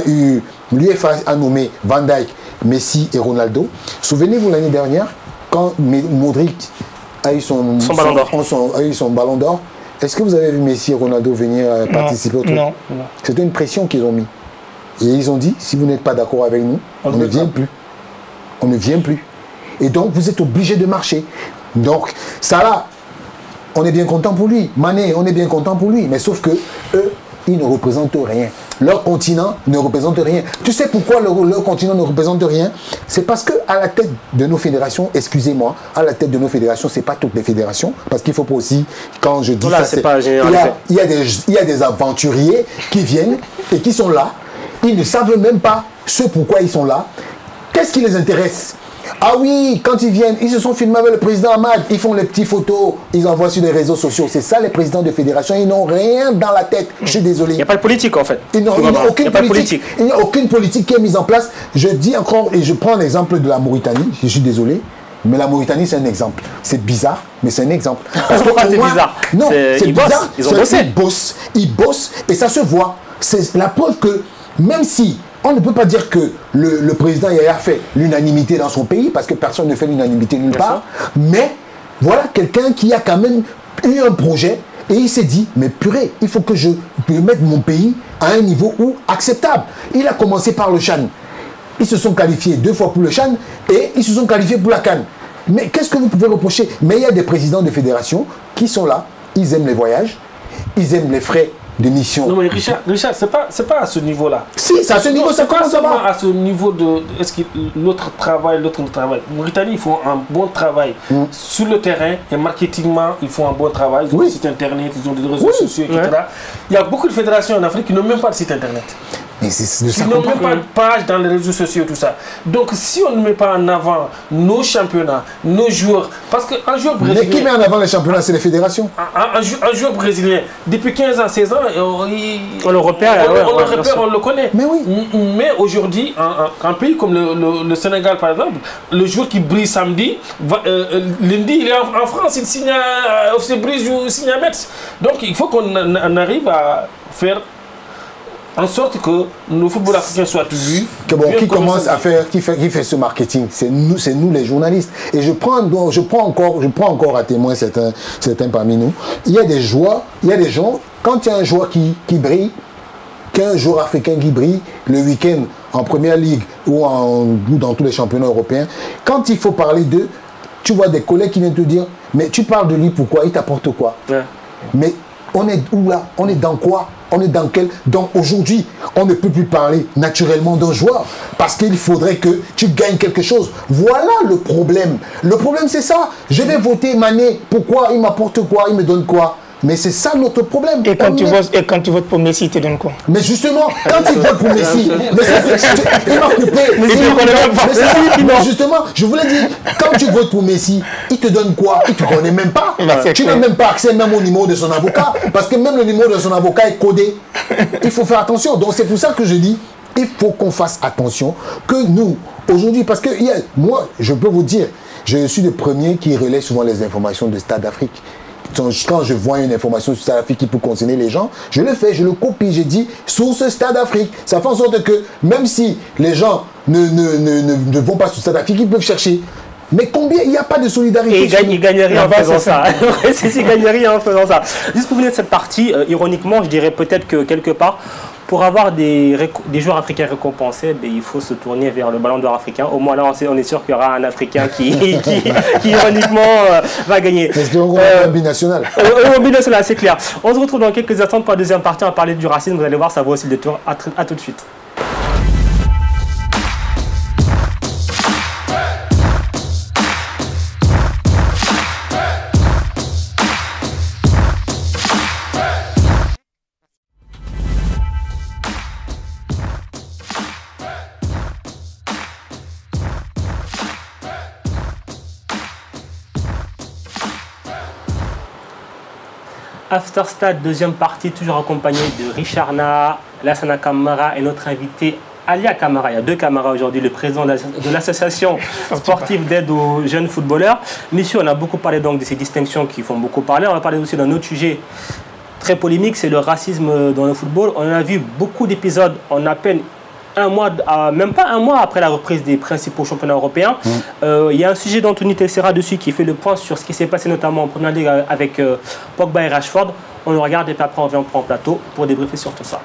eu, l'UEFA a nommé Van Dijk, Messi et Ronaldo. Souvenez-vous l'année dernière, quand Modric a eu son ballon d'or, est-ce que vous avez vu Messi et Ronaldo venir participer au truc? Non. C'était une pression qu'ils ont mis. Et ils ont dit, si vous n'êtes pas d'accord avec nous, on ne vient plus. On ne vient plus. Et donc, vous êtes obligé de marcher. Donc, ça là, on est bien content pour lui. Mané, on est bien content pour lui. Mais sauf que eux, ils ne représentent rien. Leur continent ne représente rien. Tu sais pourquoi leur continent ne représente rien? C'est parce qu'à la tête de nos fédérations, excusez-moi, à la tête de nos fédérations, c'est pas toutes les fédérations, parce qu'il faut pas aussi, quand je dis il y a des aventuriers qui viennent et qui sont là. Ils ne savent même pas ce pourquoi ils sont là. Qu'est-ce qui les intéresse? Ah oui, quand ils viennent, ils se sont filmés avec le président Ahmad, ils font les petites photos, ils envoient sur les réseaux sociaux. C'est ça les présidents de fédération, ils n'ont rien dans la tête. Je suis désolé. Il n'y a pas de politique en fait. Il n'y a aucune politique qui est mise en place. Je dis encore, et je prends l'exemple de la Mauritanie, je suis désolé, mais la Mauritanie c'est un exemple. C'est bizarre, mais c'est un exemple. Parce que c'est bizarre. Non, c'est bizarre. Ils ont bossé. Ils bossent et ça se voit. C'est la preuve que même si on ne peut pas dire que le président Yaya fait l'unanimité dans son pays, parce que personne ne fait l'unanimité nulle part. Mais voilà quelqu'un qui a quand même eu un projet et il s'est dit, mais purée, il faut que je mette mon pays à un niveau acceptable. Il a commencé par le CHAN. Ils se sont qualifiés 2 fois pour le CHAN et ils se sont qualifiés pour la CAN. Mais qu'est-ce que vous pouvez reprocher? Mais il y a des présidents de fédération qui sont là, ils aiment les voyages, ils aiment les frais de mission. Non mais Richard, c'est pas à ce niveau-là. Si, c'est à ce niveau, ça commence à voir. À ce niveau de, est-ce que l'autre travail. Mauritanie, ils font un bon travail sur le terrain et marketingement, ils font un bon travail. Ils ont un site internet, ils ont des réseaux sociaux, etc. Il y a beaucoup de fédérations en Afrique qui n'ont même pas de site internet. Mais c'est de ça qu'on parle. Ils n'ont même pas de page dans les réseaux sociaux, tout ça. Donc si on ne met pas en avant nos championnats, nos joueurs, parce qu'un joueur brésilien... Mais qui met en avant les championnats? C'est les fédérations. Un joueur brésilien, depuis 15 ans, 16 ans, on le repère, on le connaît. Mais oui. Mais aujourd'hui, un pays comme le Sénégal, par exemple, le joueur qui brille samedi, lundi, il est en France, il signe à FC Bruges ou il signe à Metz. Donc il faut qu'on arrive à faire en sorte que nos footballs africains soient vus. Qui commence à faire, qui fait ce marketing? C'est nous les journalistes. Et je prends encore à témoin certains parmi nous. Il y a des joueurs, quand il y a un joueur qui brille, qu'un joueur africain qui brille le week-end en première ligue ou dans tous les championnats européens, quand il faut parler d'eux, tu vois des collègues qui viennent te dire, mais tu parles de lui pourquoi? Il t'apporte quoi? Mais on est où là? On est dans quoi? On est dans quel... Donc aujourd'hui, on ne peut plus parler naturellement d'un joueur parce qu'il faudrait que tu gagnes quelque chose. Voilà le problème. Le problème, c'est ça. Je vais voter Mané. Pourquoi? Il m'apporte quoi? Il me donne quoi? Mais c'est ça notre problème. Et quand tu votes pour Messi, tu donnes quoi? Mais justement, quand tu votes pour Messi, il m'a coupé. Mais justement, je voulais dire, quand tu votes pour Messi, il te donne quoi? Il te connaît même pas. Tu n'as même pas accès même au numéro de son avocat. Parce que même le numéro de son avocat est codé. Il faut faire attention. Donc c'est pour ça que je dis, il faut qu'on fasse attention. Que nous, aujourd'hui, parce que moi, je peux vous dire, je suis le premier qui relaie souvent les informations de Stade d'Afrique. Quand je vois une information sur Stade d'Afrique qui peut concerner les gens, je le fais, je le copie, je dis source Stade d'Afrique. Ça fait en sorte que même si les gens ne vont pas sur Stade d'Afrique, ils peuvent chercher. Mais combien il n'y a pas de solidarité? Et ils gagnent rien en faisant ça. Ils gagnent rien en faisant ça. Juste pour venir de cette partie, ironiquement, je dirais peut-être que quelque part, pour avoir des joueurs africains récompensés, il faut se tourner vers le ballon d'or africain. Au moins là, on est sûr qu'il y aura un Africain qui ironiquement, va gagner. Est-ce qu'on a binational? Binational, c'est clair. On se retrouve dans quelques instants pour la deuxième partie. On va parler du racisme. Vous allez voir, ça vaut aussi le détour. À tout de suite. After Stade, deuxième partie, toujours accompagné de Richard Nah, Lassana Camara et notre invité Alia Camara. Il y a deux Camara aujourd'hui, le président de l'association sportive d'aide aux jeunes footballeurs. Messieurs, on a beaucoup parlé donc de ces distinctions qui font beaucoup parler. On va parler aussi d'un autre sujet très polémique, c'est le racisme dans le football. On a vu beaucoup d'épisodes en à peine un mois, même pas un mois après la reprise des principaux championnats européens. Il y a un sujet d'Anthony Teixeira dessus qui fait le point sur ce qui s'est passé notamment en première ligue avec Pogba et Rashford. On le regarde et puis après on vient en plateau pour débriefer sur tout ça.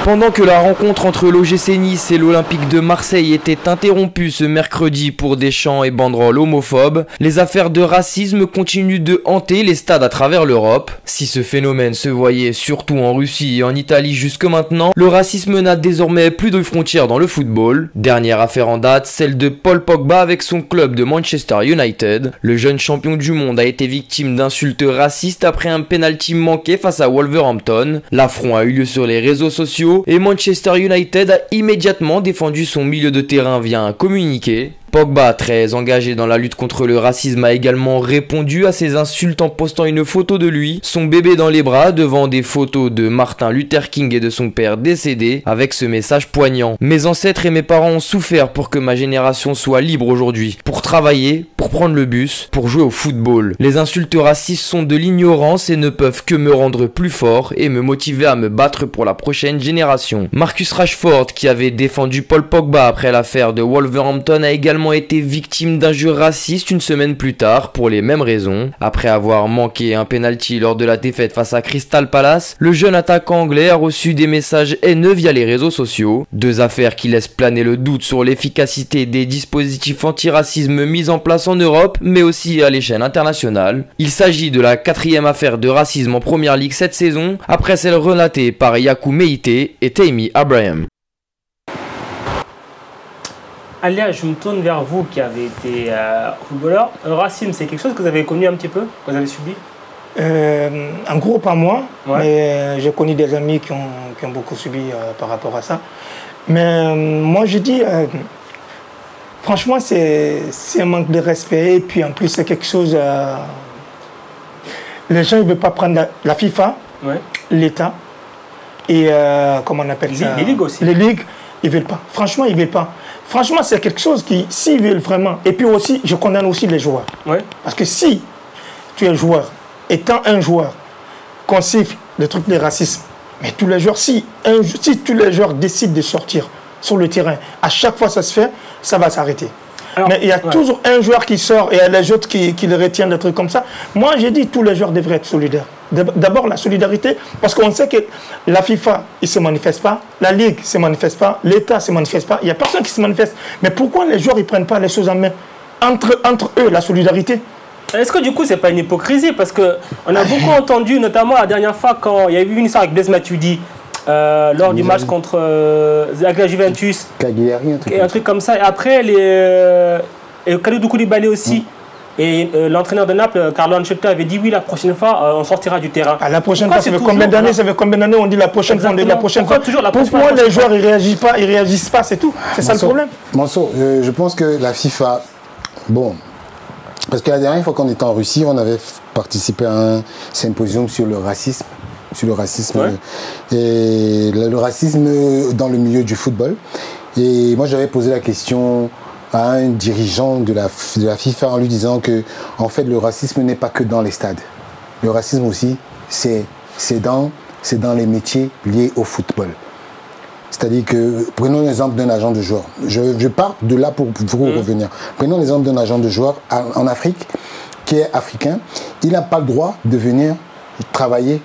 Pendant que la rencontre entre l'OGC Nice et l'Olympique de Marseille était interrompue ce mercredi pour des chants et banderoles homophobes, les affaires de racisme continuent de hanter les stades à travers l'Europe. Si ce phénomène se voyait surtout en Russie et en Italie jusque maintenant, le racisme n'a désormais plus de frontières dans le football. Dernière affaire en date, celle de Paul Pogba avec son club de Manchester United. Le jeune champion du monde a été victime d'insultes racistes après un penalty manqué face à Wolverhampton. L'affront a eu lieu sur les réseaux sociaux et Manchester United a immédiatement défendu son milieu de terrain via un communiqué. Pogba, très engagé dans la lutte contre le racisme, a également répondu à ces insultes en postant une photo de lui, son bébé dans les bras, devant des photos de Martin Luther King et de son père décédé, avec ce message poignant. Mes ancêtres et mes parents ont souffert pour que ma génération soit libre aujourd'hui, pour travailler, pour prendre le bus, pour jouer au football. Les insultes racistes sont de l'ignorance et ne peuvent que me rendre plus fort et me motiver à me battre pour la prochaine génération. Marcus Rashford, qui avait défendu Paul Pogba après l'affaire de Wolverhampton, a également été victime d'injures racistes une semaine plus tard pour les mêmes raisons. Après avoir manqué un penalty lors de la défaite face à Crystal Palace, le jeune attaquant anglais a reçu des messages haineux via les réseaux sociaux. Deux affaires qui laissent planer le doute sur l'efficacité des dispositifs antiracisme mis en place en Europe, mais aussi à l'échelle internationale. Il s'agit de la 4e affaire de racisme en première ligue cette saison, après celle relatée par Yakou Meïté et Tammy Abraham. Alia, je me tourne vers vous qui avez été footballeur. Le racisme, c'est quelque chose que vous avez connu un petit peu, que vous avez subi? En gros, pas moi, mais j'ai connu des amis qui ont beaucoup subi par rapport à ça. Mais moi, je dis, franchement, c'est un manque de respect. Et puis, en plus, c'est quelque chose... les gens ne veulent pas prendre la FIFA, l'État, et comment on appelle ça? Les ligues aussi. Les ligues, ils ne veulent pas. Franchement, ils ne veulent pas. Franchement, c'est quelque chose qui, s'ils veulent vraiment... Et puis aussi, je condamne aussi les joueurs. Parce que si tu es joueur, étant un joueur, qu'on siffle le truc de racisme, mais tous les joueurs, si tous les joueurs décident de sortir sur le terrain, à chaque fois ça se fait, ça va s'arrêter. Mais il y a toujours un joueur qui sort et il y a les autres qui le retiennent, des trucs comme ça. Moi, j'ai dit que tous les joueurs devraient être solidaires. D'abord, la solidarité, parce qu'on sait que la FIFA, il ne se manifeste pas, la Ligue ne se manifeste pas, l'État ne se manifeste pas, il n'y a personne qui se manifeste. Mais pourquoi les joueurs ne prennent pas les choses en main? Entre eux, la solidarité. Est-ce que du coup, ce n'est pas une hypocrisie? Parce qu'on a beaucoup entendu, notamment la dernière fois, quand il y a eu une histoire avec Blaise Matuidi, lors du match contre avec la Juventus, Cagliari, un truc comme ça. Et après, Kalidou Koulibaly aussi. Et l'entraîneur de Naples, Carlo Ancelotti, avait dit oui, la prochaine fois, on sortira du terrain. La prochaine fois, ça fait combien d'années? Ça fait combien d'années on dit la prochaine fois? La prochaine fois. Pourquoi les joueurs ils réagissent pas, c'est tout. C'est ça le problème. Mansour, je pense que la FIFA, bon, parce que la dernière fois qu'on était en Russie, on avait participé à un symposium sur le racisme. Et le racisme dans le milieu du football. Et moi, j'avais posé la question à un dirigeant de la FIFA en lui disant que, en fait, le racisme n'est pas que dans les stades. Le racisme aussi, c'est dans les métiers liés au football. C'est-à-dire que, prenons l'exemple d'un agent de joueur. Je pars de là pour revenir. Prenons l'exemple d'un agent de joueur en Afrique, qui est africain. Il n'a pas le droit de venir travailler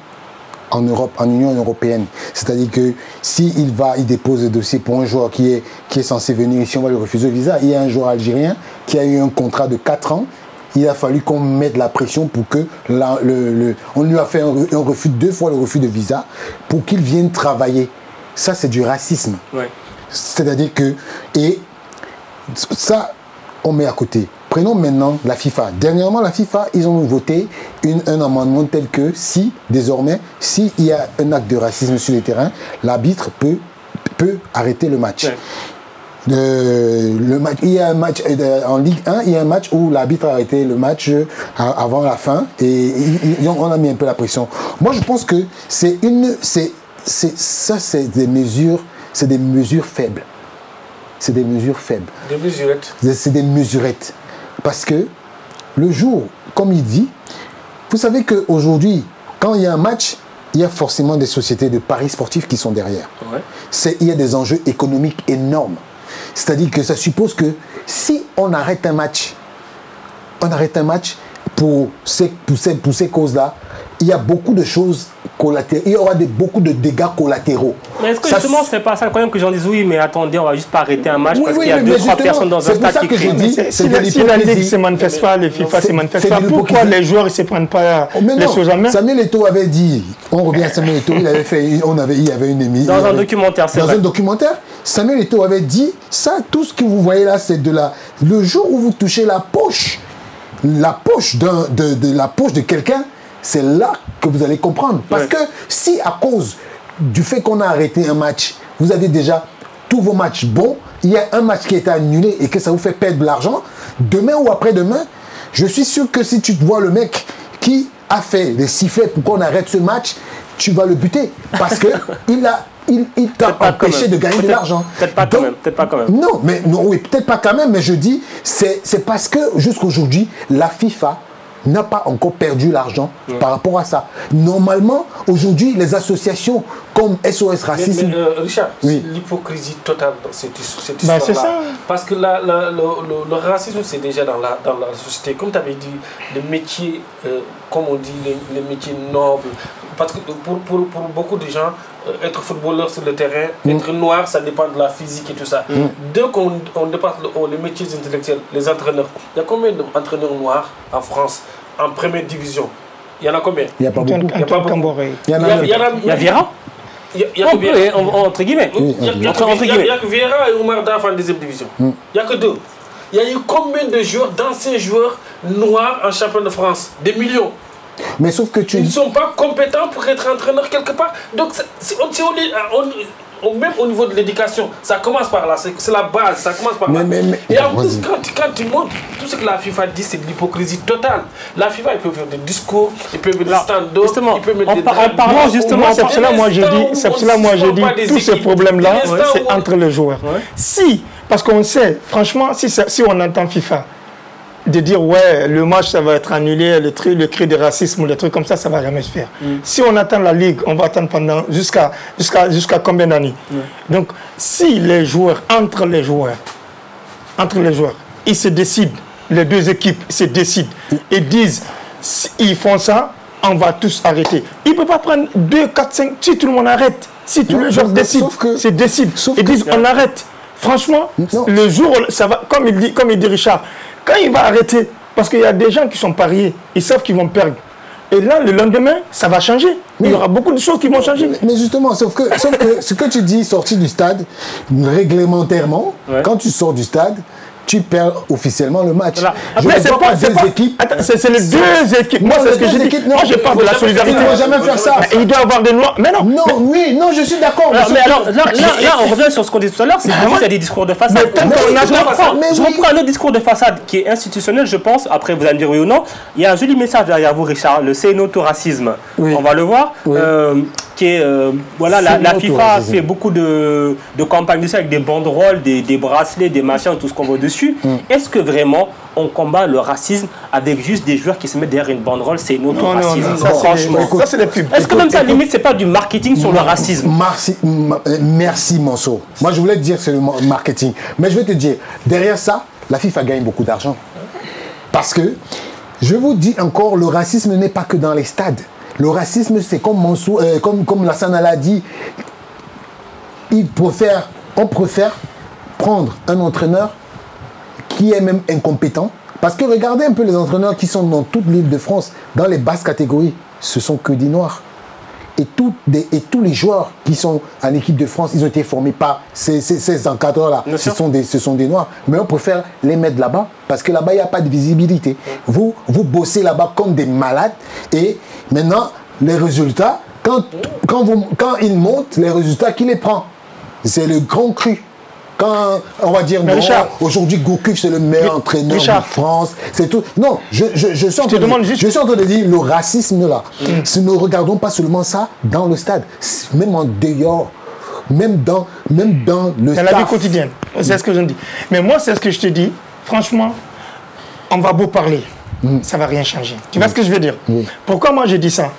en Europe, en Union européenne. C'est-à-dire que s'il dépose le dossier pour un joueur qui est censé venir ici, on va lui refuser le visa. Il y a un joueur algérien qui a eu un contrat de 4 ans. Il a fallu qu'on mette la pression pour que on lui a fait un refus, 2 fois le refus de visa, pour qu'il vienne travailler. Ça, c'est du racisme. Ouais. C'est-à-dire que... Et ça, on met à côté. Prenons maintenant la FIFA. Dernièrement, la FIFA, ils ont voté un amendement tel que désormais, s'il y a un acte de racisme sur les terrains, l'arbitre peut arrêter le match. Ouais. Il y a un match en Ligue 1, il y a un match où l'arbitre a arrêté le match avant la fin et on a mis un peu la pression. Moi, je pense que c'est des mesures faibles. C'est des mesures faibles. Des mesurettes. C'est des mesurettes. Parce que le jour, comme il dit, vous savez qu'aujourd'hui, quand il y a un match, il y a forcément des sociétés de paris sportifs qui sont derrière. Ouais. Il y a des enjeux économiques énormes. C'est-à-dire que ça suppose que si on arrête un match pour ces causes-là, il y a beaucoup de choses collatérales, il y aura beaucoup de dégâts collatéraux. Mais est-ce que justement, c'est pas ça le problème que j'en dise oui, mais attendez, on va juste pas arrêter un match parce qu'il y a 2-3 personnes dans un stade qui crient. Si la Ligue ne se manifeste pas, les FIFA ne se manifestent pas, pourquoi les joueurs ne se prennent pas les choses en main? Samuel Eto'o avait dit, on revient à Samuel Eto'o, il y avait une émission. Dans un documentaire, c'est vrai. Dans un documentaire, Samuel Eto'o avait dit, ça, tout ce que vous voyez là, c'est le jour où vous touchez la poche de quelqu'un, c'est là que vous allez comprendre. Parce que si à cause du fait qu'on a arrêté un match, vous avez déjà tous vos matchs bons, il y a un match qui a été annulé et que ça vous fait perdre de l'argent, demain ou après-demain, je suis sûr que si tu vois le mec qui a fait les sifflets pour qu'on arrête ce match, tu vas le buter. Parce que il t'a empêché de gagner de l'argent. Peut-être pas quand même. Non, oui, peut-être pas quand même, mais je dis, c'est parce que jusqu'aujourd'hui, la FIFA n'a pas encore perdu l'argent par rapport à ça. Normalement, aujourd'hui, les associations comme SOS Racisme... Mais Richard, c'est l'hypocrisie totale dans cette histoire-là. C'est ça. Parce que le racisme, c'est déjà dans la société. Comme tu avais dit, les métiers, comme on dit, les métiers nobles. Parce que pour beaucoup de gens, être footballeur sur le terrain, être noir, ça dépend de la physique et tout ça. Dès qu'on dépasse les métiers intellectuels, les entraîneurs, il y a combien d'entraîneurs noirs en France, en première division? Il y en a combien? Il n'y a pas beaucoup. Il y a Vieira. Entre guillemets. Il n'y a que Vieira et Oumar Daf en deuxième division. Il n'y a que 2. Il y a eu combien de joueurs, d'anciens joueurs noirs en championnat de France? Des millions. Mais sauf que ils ne sont pas compétents pour être entraîneurs quelque part. Donc, même au niveau de l'éducation, ça commence par là. C'est la base, ça commence par là. Et en plus, quand tu montres, tout ce que la FIFA dit, c'est de l'hypocrisie totale. La FIFA, il peut faire des discours, il peut mettre des stand-up, il peut mettre des drapeaux. Justement, c'est pour cela moi j'ai dit, tous ces problèmes-là, c'est entre les joueurs. Si, parce qu'on sait, franchement, si on entend FIFA, de dire ouais le match ça va être annulé, le cri de racisme ou des trucs comme ça va jamais se faire. Si on attend la Ligue, on va attendre pendant jusqu'à combien d'années? Donc si les joueurs, entre les joueurs, ils se décident, les deux équipes se décident et disent ils font ça, on va tous arrêter. Ils ne peuvent pas prendre 2, 4, 5, si tout le monde arrête, si tous les joueurs décident, ils disent on arrête. Franchement, le jour où ça va, comme il dit Richard, quand il va arrêter, parce qu'il y a des gens qui sont pariés, ils savent qu'ils vont perdre. Et là, le lendemain, ça va changer. Il y aura beaucoup de choses qui vont changer. Mais justement, sauf que ce que tu dis, sorti du stade, réglementairement, quand tu sors du stade, tu perds officiellement le match. Voilà. Après, c'est les deux équipes. Moi, c'est ce que j'ai dit. Moi, je parle de la solidarité. Il ne doit jamais faire ça. Il doit avoir des lois. Mais non. Non, oui, non, je suis d'accord. Mais alors, là, on revient sur ce qu'on dit tout à l'heure, c'est qu'il y a des discours de façade. Je reprends un autre discours de façade qui est institutionnel, je pense. Après, vous allez me dire oui ou non. Il y a un joli message derrière vous, Richard, le C'est no to racisme. On va le voir. Qui est, voilà, la FIFA fait beaucoup de campagnes dessus avec des banderoles, des bracelets, des machins, tout ce qu'on voit dessus. Est-ce que vraiment on combat le racisme avec juste des joueurs qui se mettent derrière une banderole, c'est notre racisme? Franchement, ça c'est les pubs. Est-ce que même ça limite c'est pas du marketing sur le racisme? Merci Manso. Moi je voulais te dire c'est le marketing, mais je vais te dire derrière ça, la FIFA gagne beaucoup d'argent parce que je vous dis encore, le racisme n'est pas que dans les stades. Le racisme c'est comme Manso, comme Lassana l'a dit, on préfère prendre un entraîneur qui est même incompétent. Parce que regardez un peu les entraîneurs qui sont dans toute l'île de France, dans les basses catégories, ce sont que des Noirs. Et tous les joueurs qui sont en équipe de France, ils ont été formés par ces encadreurs-là. Ce sont des Noirs. Mais on préfère les mettre là-bas parce que là-bas, il n'y a pas de visibilité. Vous bossez là-bas comme des malades. Et maintenant, les résultats, quand ils montent, les résultats, qui les prend? C'est le grand cru. Quand on va dire non, aujourd'hui Gourcuff c'est le meilleur entraîneur de France, c'est tout. Non, je suis en train de dire le racisme là. Ne regardons pas seulement ça dans le stade, même en dehors, même dans le staff. La vie quotidienne. C'est ce que je dis. Mais moi c'est ce que je te dis. Franchement, on va beau parler, ça va rien changer. Tu vois ce que je veux dire? Pourquoi moi je dis ça?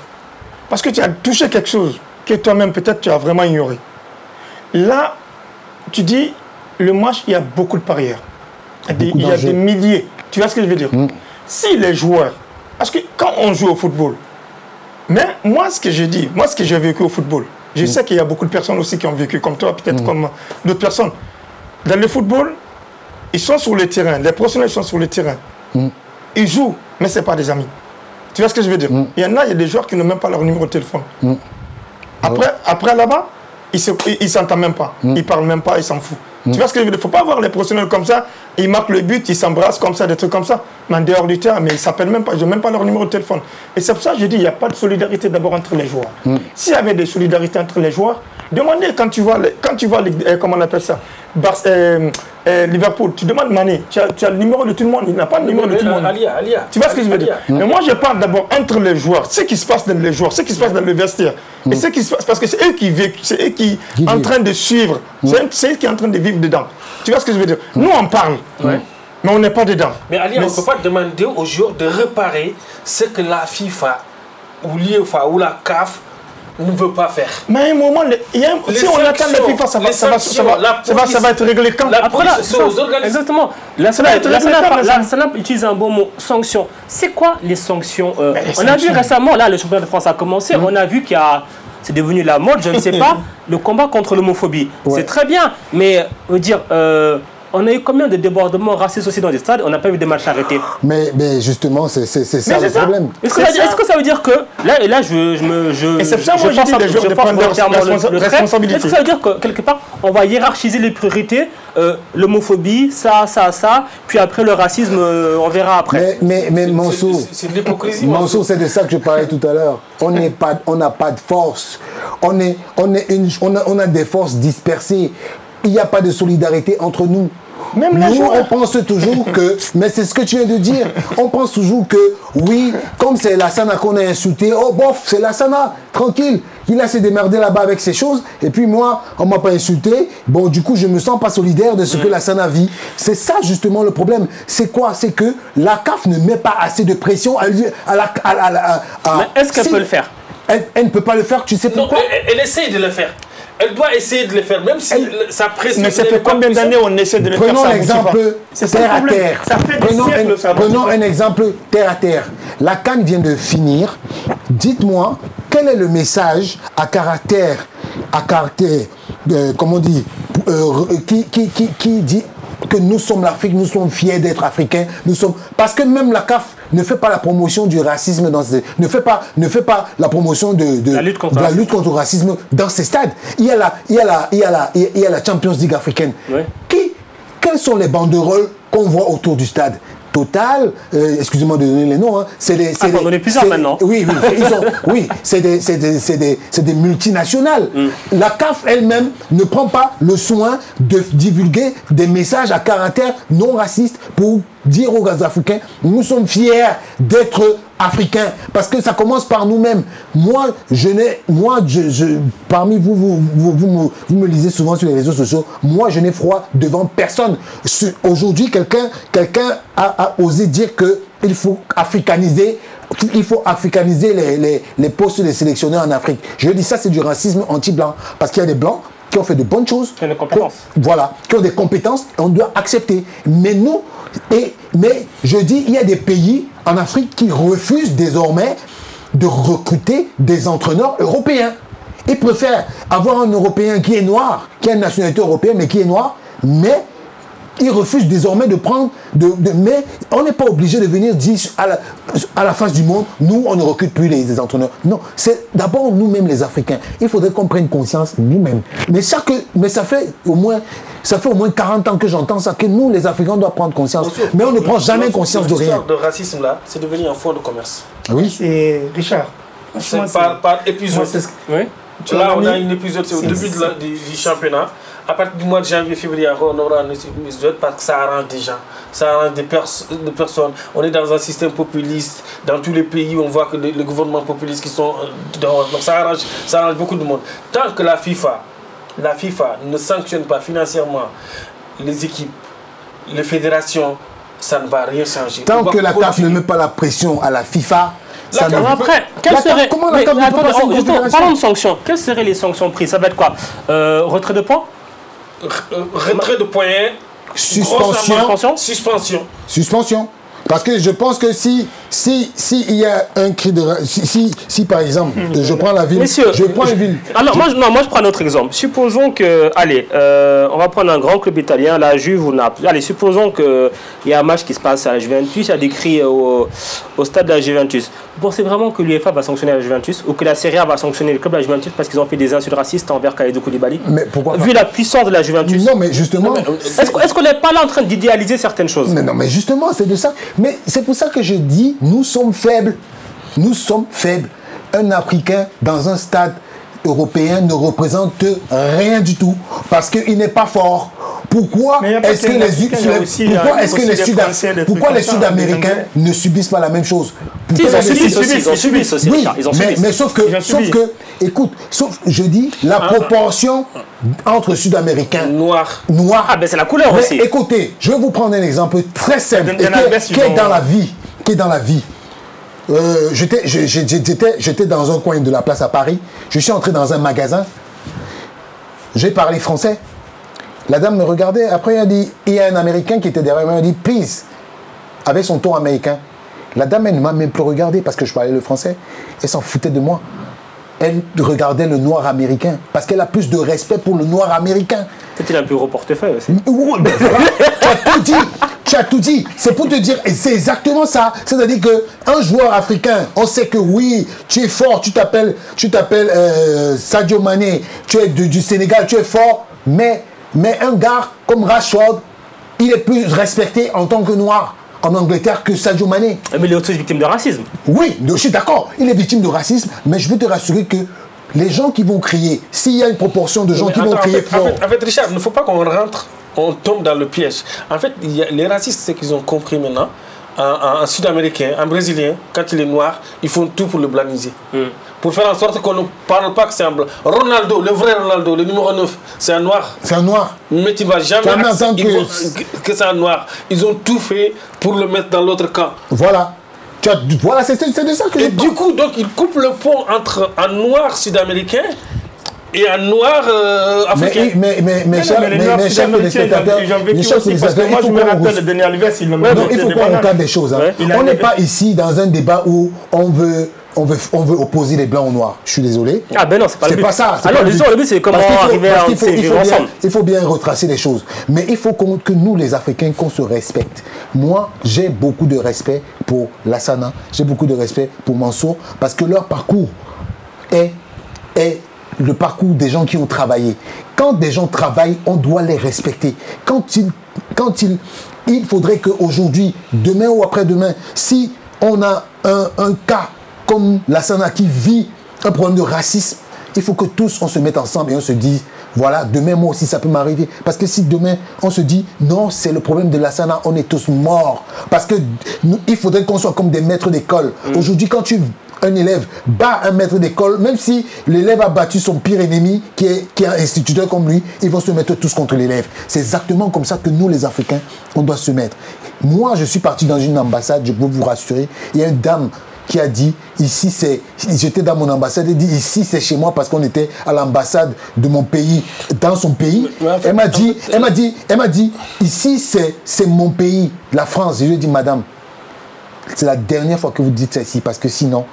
Parce que tu as touché quelque chose que toi-même peut-être tu as vraiment ignoré. Là, tu dis le match, il y a beaucoup de parieurs. Il y a des milliers. Tu vois ce que je veux dire? Si les joueurs... Parce que quand on joue au football, mais moi, ce que je dis, moi, ce que j'ai vécu au football, je sais qu'il y a beaucoup de personnes aussi qui ont vécu comme toi, peut-être comme d'autres personnes. Dans le football, ils sont sur le terrain. Les professionnels sont sur le terrain. Ils jouent, mais ce n'est pas des amis. Tu vois ce que je veux dire? Il y en a des joueurs qui n'ont même pas leur numéro de téléphone. Après là-bas, ils ne s'entendent même pas. Ils ne parlent même pas, ils s'en foutent. Tu vois ce que je veux dire? Il ne faut pas avoir les professionnels comme ça, ils marquent le but, ils s'embrassent comme ça, des trucs comme ça. Mais en dehors du terrain, mais ils ne s'appellent même pas, ils n'ont même pas leur numéro de téléphone. Et c'est pour ça que je dis, il n'y a pas de solidarité d'abord entre les joueurs. S'il y avait des solidarités entre les joueurs, demandez quand tu vois comment on appelle ça, Liverpool, tu demandes Mané, tu as le numéro de tout le monde, il n'a pas le numéro de tout le monde. Tu vois ce que je veux dire? Mais moi je parle d'abord entre les joueurs, ce qui se passe dans les joueurs, ce qui se passe dans le vestiaire. Et ce qui se passe, parce que c'est eux qui vivent, c'est eux qui sont en train de suivre, c'est eux qui sont en train de vivre dedans. Tu vois ce que je veux dire? Nous on parle, mais on n'est pas dedans. Mais Ali, on ne peut pas demander aux joueurs de réparer ce que la FIFA ou l'UEFA ou la CAF ne veut pas faire. Mais à un moment, si on attend la FIFA, ça va être réglé quand? Exactement. La SANA utilise un bon mot, sanction. C'est quoi les sanctions? On a vu récemment, là le championnat de France a commencé, on a vu qu'il y a... C'est devenu la mode, je ne sais pas, le combat contre l'homophobie. C'est très bien, mais dire... on a eu combien de débordements racistes aussi dans les stades? On n'a pas vu des matchs arrêtés. Mais justement, c'est ça le problème. Est-ce que ça veut dire que... Là, et c'est ça, moi, je dis les joueurs de prendre leur responsabilité. Est-ce que ça veut dire que, quelque part, on va hiérarchiser les priorités, l'homophobie, ça, puis après le racisme, on verra après. Mais Manso, c'est de l'hypocrisie. Manso, c'est de ça que je parlais tout à l'heure. On n'a pas de force. On a des forces dispersées. Il n'y a pas de solidarité entre nous. Même nous, on pense toujours que, mais c'est ce que tu viens de dire, on pense toujours que, oui, comme c'est Lassana qu'on a insulté, oh bof, c'est Lassana, tranquille, il a s'est démerdé là-bas avec ses choses, et puis moi, on ne m'a pas insulté, bon, du coup, je ne me sens pas solidaire de ce que Lassana vit. C'est ça, justement, le problème. C'est quoi? C'est que la CAF ne met pas assez de pression à mais est-ce qu'elle peut le faire? Elle ne peut pas le faire, tu sais pourquoi? Non, elle essaye de le faire. Elle doit essayer de le faire, même si sa pression... Mais ça fait combien d'années on essaie de le faire? Prenons l'exemple terre à terre. Prenons un exemple terre à terre. La CAN vient de finir. Dites-moi, quel est le message à caractère, comment on dit, qui dit que nous sommes l'Afrique, nous sommes fiers d'être africains, parce que même la CAF ne fait pas la promotion du racisme ne fait pas la promotion de la lutte contre le racisme dans ces stades. Il y a la Champions League africaine. Quelles sont les banderoles qu'on voit autour du stade. Total, excusez-moi de donner les noms, hein, c'est des... faut en donner plusieurs maintenant. Oui, c'est des multinationales. La CAF elle-même ne prend pas le soin de divulguer des messages à caractère non raciste pour dire aux Africains, nous sommes fiers d'être Africains, parce que ça commence par nous-mêmes. Moi, parmi vous me lisez souvent sur les réseaux sociaux, moi je n'ai froid devant personne. Aujourd'hui, quelqu'un a osé dire qu'il faut africaniser les postes des sélectionneurs en Afrique. Je dis ça, c'est du racisme anti-blanc, parce qu'il y a des blancs qui ont fait de bonnes choses, qui ont des compétences. Qui ont des compétences, et on doit accepter. Mais nous, mais je dis, il y a des pays en Afrique qui refusent désormais de recruter des entraîneurs européens. Ils préfèrent avoir un Européen qui est noir, qui a une nationalité européenne, mais qui est noir, mais ils refusent désormais de prendre... mais on n'est pas obligé de venir dire à la face du monde, nous, on ne recrute plus les entraîneurs. Non, c'est d'abord nous-mêmes les Africains. Il faudrait qu'on prenne conscience nous-mêmes. Mais ça fait au moins 40 ans que j'entends ça, que nous, les Africains, doivent prendre conscience. Mais on ne prend jamais conscience de rien. L'histoire de racisme, là, c'est devenu un fonds de commerce. Oui. C'est Richard. C'est par épisode. Oui. Là, on a un épisode, c'est au début du championnat. À partir du mois de janvier, février, on aura un épisode parce que ça arrange des gens, ça arrange des personnes. On est dans un système populiste. Dans tous les pays, on voit que les gouvernements populistes qui sont dehors. Donc ça arrange beaucoup de monde. Tant que la FIFA ne sanctionne pas financièrement les équipes, les fédérations, ça ne va rien changer. Tant que la CAF ne met pas la pression à la FIFA, parlons de sanctions. Quelles seraient les sanctions prises? Ça va être quoi? Retrait de points? Retrait de points. Suspension. Parce que je pense que si il y a un cri de... Si par exemple, je prends la ville... Messieurs, alors moi je prends un autre exemple. Supposons que... Allez, on va prendre un grand club italien, la Juve ou Naples. Allez, supposons qu'il y a un match qui se passe à la Juventus, il y a des cris au stade de la Juventus. Vous pensez vraiment que l'UEFA va sanctionner la Juventus ou que la Serie A va sanctionner le club de la Juventus parce qu'ils ont fait des insultes racistes envers Kalidou Koulibaly? Mais pourquoi pas? Vu la puissance de la Juventus. Non, mais justement... Est-ce qu'on n'est pas là en train d'idéaliser certaines choses? Non, mais justement, c'est de ça. Mais c'est pour ça que je dis, nous sommes faibles. Nous sommes faibles. Un Africain dans un stade européen ne représente rien du tout parce qu'il n'est pas fort. Pourquoi est-ce que les Sud-Américains ne subissent pas la même chose? Ils subissent aussi. Oui, mais sauf que, écoute, je dis, la proportion entre Sud-Américains noirs. Ah ben c'est la couleur aussi. Écoutez, je vais vous prendre un exemple très simple qui est dans la vie. J'étais dans un coin de la place à Paris. Je suis entré dans un magasin. J'ai parlé français. La dame me regardait. Après, elle a dit, il y a un Américain qui était derrière moi. Elle a dit, please, avec son ton américain. La dame, elle ne m'a même plus regardé parce que je parlais le français. Elle s'en foutait de moi. Elle regardait le noir américain parce qu'elle a plus de respect pour le noir américain. Peut-être qu'il a un plus gros portefeuille aussi. Tu as tout dit. C'est pour te dire, et c'est exactement ça. C'est-à-dire qu'un joueur africain, on sait que oui, tu es fort, tu t'appelles Sadio Mané, tu es du Sénégal, tu es fort, mais un gars comme Rashford, il est plus respecté en tant que noir en Angleterre que Sadio Mané. Mais il est aussi victime de racisme. Oui, je suis d'accord, il est victime de racisme, mais je veux te rassurer que les gens qui vont crier, s'il y a une proportion de gens qui vont crier fort... En fait, Richard, il ne faut pas qu'on rentre, on tombe dans le piège. En fait, les racistes, c'est qu'ils ont compris maintenant, un Sud-Américain, un Brésilien, quand il est noir, ils font tout pour le blaniser. Pour faire en sorte qu'on ne parle pas que c'est un blanc. Ronaldo, le vrai Ronaldo, le numéro 9, c'est un noir. C'est un noir. Mais tu ne vas jamais accepter que c'est un noir. Ils ont tout fait pour le mettre dans l'autre camp. Voilà. Voilà, c'est de ça que je parle. Du coup, donc, ils coupent le pont entre un noir sud-américain et un noir africain. Mais chers téléspectateurs, moi je me rappelle le dernier Alves, il faut qu'on regarde des choses. On n'est pas ici dans un débat où on veut opposer les blancs aux noirs. Je suis désolé. Ah ben non, c'est pas le but. C'est pas ça. Alors le but, c'est comment arriver à vivre ensemble. Il faut bien retracer les choses. Mais il faut que nous, les Africains, qu'on se respecte. Moi, j'ai beaucoup de respect pour Lassana. J'ai beaucoup de respect pour Mansour. Parce que leur parcours est le parcours des gens qui ont travaillé. Quand des gens travaillent, on doit les respecter. Quand ils il faudrait qu'aujourd'hui, demain ou après-demain, si on a un cas comme Lassana qui vit un problème de racisme, il faut que tous on se mette ensemble et on se dise, voilà, demain moi aussi ça peut m'arriver. Parce que si demain on se dit, non, c'est le problème de Lassana, on est tous morts. Parce que il faudrait qu'on soit comme des maîtres d'école. Aujourd'hui, quand un élève bat un maître d'école, même si l'élève a battu son pire ennemi, qui est un instituteur comme lui, ils vont se mettre tous contre l'élève. C'est exactement comme ça que nous, les Africains, on doit se mettre. Moi, je suis parti dans une ambassade, je peux vous rassurer, il y a une dame qui a dit, ici c'est, j'étais dans mon ambassade, elle dit, ici c'est chez moi parce qu'on était à l'ambassade de mon pays, dans son pays. Elle m'a dit, ici c'est mon pays, la France. Je lui ai dit, madame, c'est la dernière fois que vous dites ça ici, parce que sinon,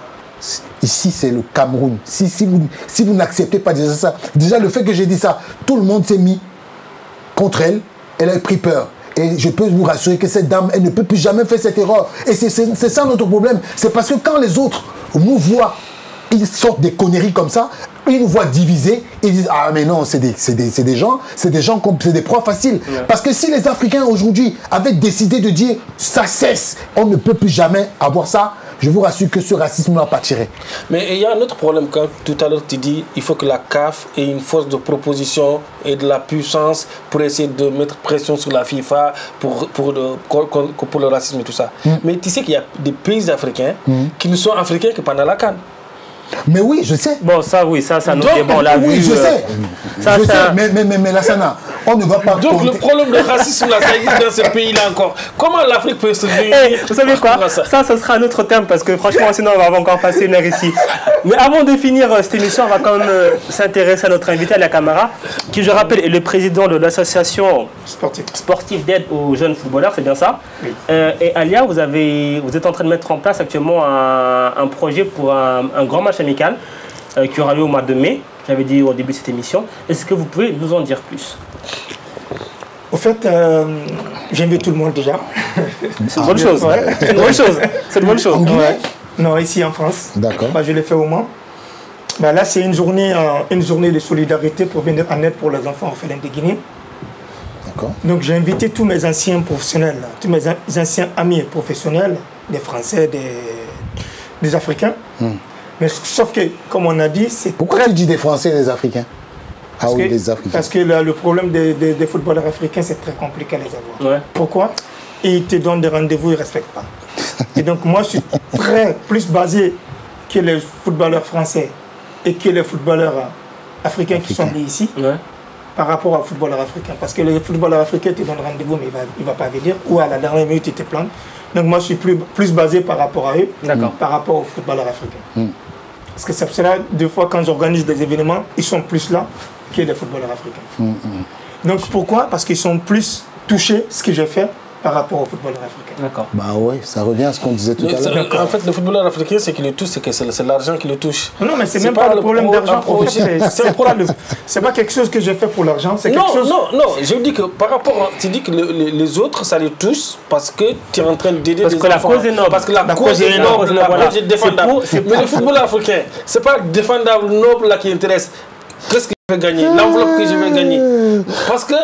ici c'est le Cameroun. Si vous n'acceptez pas déjà ça, déjà le fait que j'ai dit ça, tout le monde s'est mis contre elle, elle a pris peur. Et je peux vous rassurer que cette dame, elle ne peut plus jamais faire cette erreur. Et c'est ça notre problème. C'est parce que quand les autres nous voient, ils sortent des conneries comme ça, ils nous voient divisés, ils disent, ah mais non, c'est des gens, c'est des proies faciles. Yeah. Parce que si les Africains aujourd'hui avaient décidé de dire, ça cesse, on ne peut plus jamais avoir ça, je vous rassure que ce racisme n'a pas tiré. Mais il y a un autre problème quand tout à l'heure tu dis il faut que la CAF ait une force de proposition et de la puissance pour essayer de mettre pression sur la FIFA pour le racisme et tout ça. Mais tu sais qu'il y a des pays africains qui ne sont africains que pendant la CAN. Mais oui, je sais. Bon, ça, oui, ça, nous bon, on l'a vu. Oui, je sais. Ça, je sais. Mais Lassana, on ne va pas. Donc, le problème de racisme, là, ça existe dans ce pays-là encore. Comment l'Afrique peut se dire vous savez quoi? Ça, ce sera un autre thème parce que franchement, sinon, on va encore passer une heure ici. Mais avant de finir cette émission, on va quand même s'intéresser à notre invité, Alia Camara, qui, je rappelle, est le président de l'association sportive d'aide aux jeunes footballeurs, c'est bien ça? Oui. Et Alia, vous êtes en train de mettre en place actuellement un projet pour un grand match amical qui aura lieu au mois de mai, j'avais dit au début de cette émission. Est-ce que vous pouvez nous en dire plus? Au fait, j'invite tout le monde déjà. C'est une bonne chose. Ouais. C'est une bonne chose. C'est une bonne chose. Ouais. Non, ici en France. D'accord. Bah, je l'ai fait au Mans. Bah, là, c'est une journée de solidarité pour venir en aide pour les enfants orphelins de Guinée. D'accord. Donc j'ai invité tous mes anciens professionnels, tous mes anciens amis professionnels, des Français, des Africains. Mais sauf que, comme on a dit, c'est... Pourquoi tu dis des Français et des Africains? Parce que, des Africains. Parce que le problème des footballeurs africains, c'est très compliqué à les avoir. Ouais. Pourquoi? Ils te donnent des rendez-vous, ils ne respectent pas. Et donc moi, je suis plus basé que les footballeurs français et que les footballeurs africains qui sont nés ici, par rapport aux footballeurs africains. Parce que les footballeurs africains te donnent rendez-vous, mais il ne va pas venir, ou à la dernière minute, ils te plantent. Donc moi, je suis plus basé par rapport à eux, par rapport aux footballeurs africains. Parce que c'est pour cela, des fois, quand j'organise des événements, ils sont plus là que les footballeurs africains. Donc pourquoi? Parce qu'ils sont plus touchés, ce que j'ai fait, par rapport au footballeur africain. D'accord. Bah oui, ça revient à ce qu'on disait tout à l'heure. En fait, le footballeur africain, ce qui le touche, c'est l'argent qui le touche. Non, mais c'est même pas le problème d'argent. C'est pas quelque chose que je fais pour l'argent. Non, je dis que par rapport, tu dis que les autres, ça les touche parce que tu es en train d'aider les enfants. Parce que la cause est noble. Parce que la cause est noble, la cause est défendable. Mais le football africain, c'est pas défendable, noble là qui intéresse. Qu'est-ce que je vais gagner? L'enveloppe que je vais gagner. Parce que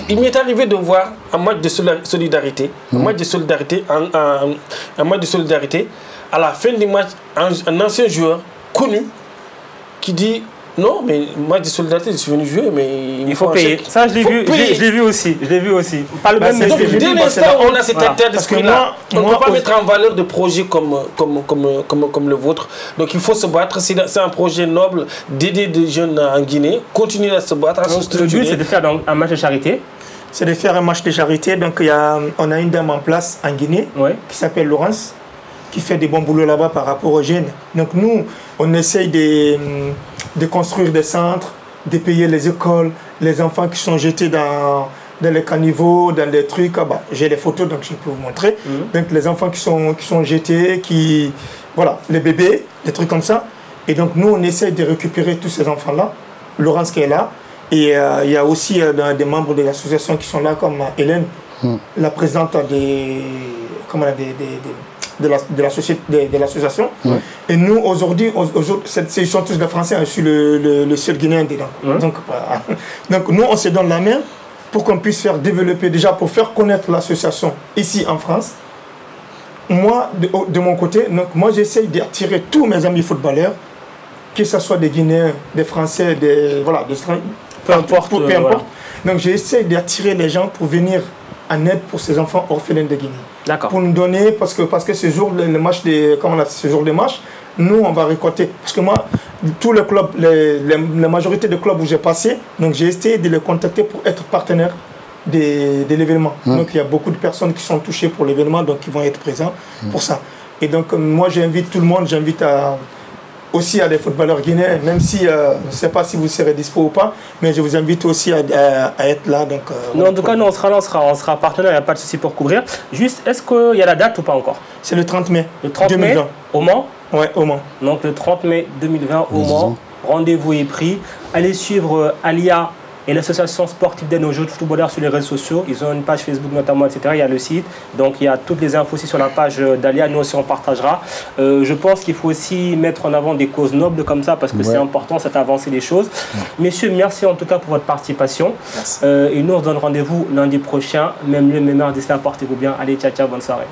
il m'est arrivé de voir un match de solidarité, un match de solidarité, à la fin du match, un ancien joueur connu qui dit non, mais match de solidarité, je suis venu jouer, mais il faut payer. Ça, je l'ai vu aussi. Pas le même. Donc, dès l'instant où on a cet état d'esprit-là, on ne peut pas mettre en valeur des projets comme le vôtre. Donc, il faut se battre. C'est un projet noble d'aider des jeunes en Guinée. Continuer à se battre, à se structurer. Le but, c'est de faire un match de charité. C'est de faire un match de charité. Donc, on a une dame en place en Guinée qui s'appelle Laurence, qui fait des bons boulots là-bas par rapport aux jeunes. Donc, nous, on essaye de construire des centres, de payer les écoles, les enfants qui sont jetés dans les caniveaux, dans des trucs. J'ai les photos, donc je peux vous montrer. Donc les enfants qui sont jetés, voilà, les bébés, des trucs comme ça. Et donc nous, on essaie de récupérer tous ces enfants-là. Laurence qui est là. Et il y a aussi des membres de l'association qui sont là, comme Hélène, la présidente de l'association. Et nous, aujourd'hui, ils sont tous des Français, je suis le seul Guinéen dedans. Donc nous, on se donne la main pour qu'on puisse faire développer, déjà pour faire connaître l'association ici en France. Moi, de mon côté, donc moi j'essaye d'attirer tous mes amis footballeurs, que ce soit des Guinéens, des Français, peu importe. Voilà. Donc j'essaye d'attirer les gens pour venir en aide pour ces enfants orphelins de Guinée. D'accord. Pour nous donner, parce que ce jour de match, nous on va récolter. Parce que moi, tous les clubs, la majorité des clubs où j'ai passé, donc j'ai essayé de les contacter pour être partenaire de l'événement. Donc il y a beaucoup de personnes qui sont touchées pour l'événement, donc qui vont être présents pour ça. Et donc moi j'invite tout le monde, j'invite aussi à des footballeurs guinéens, même si je ne sais pas si vous serez dispo ou pas, mais je vous invite aussi à être là. Donc, non, en tout cas, nous, on sera partenaire, il n'y a pas de souci pour couvrir. Juste, est-ce qu'il y a la date ou pas encore? C'est le 30 mai. Le 30 2020. Mai, au Mans? Oui, au Mans. Donc le 30 mai 2020 au Mans, rendez-vous est pris. Allez suivre Alia et l'association sportive d'aide aux jeunes footballeurs sur les réseaux sociaux. Ils ont une page Facebook notamment, etc. Il y a le site. Donc il y a toutes les infos aussi sur la page d'Alia. Nous aussi on partagera. Je pense qu'il faut aussi mettre en avant des causes nobles comme ça parce que c'est important, ça fait avancer les choses. Messieurs, merci en tout cas pour votre participation. Et nous on se donne rendez-vous lundi prochain. Même lieu, même heure. D'ici là, portez-vous bien. Allez, ciao, ciao, bonne soirée.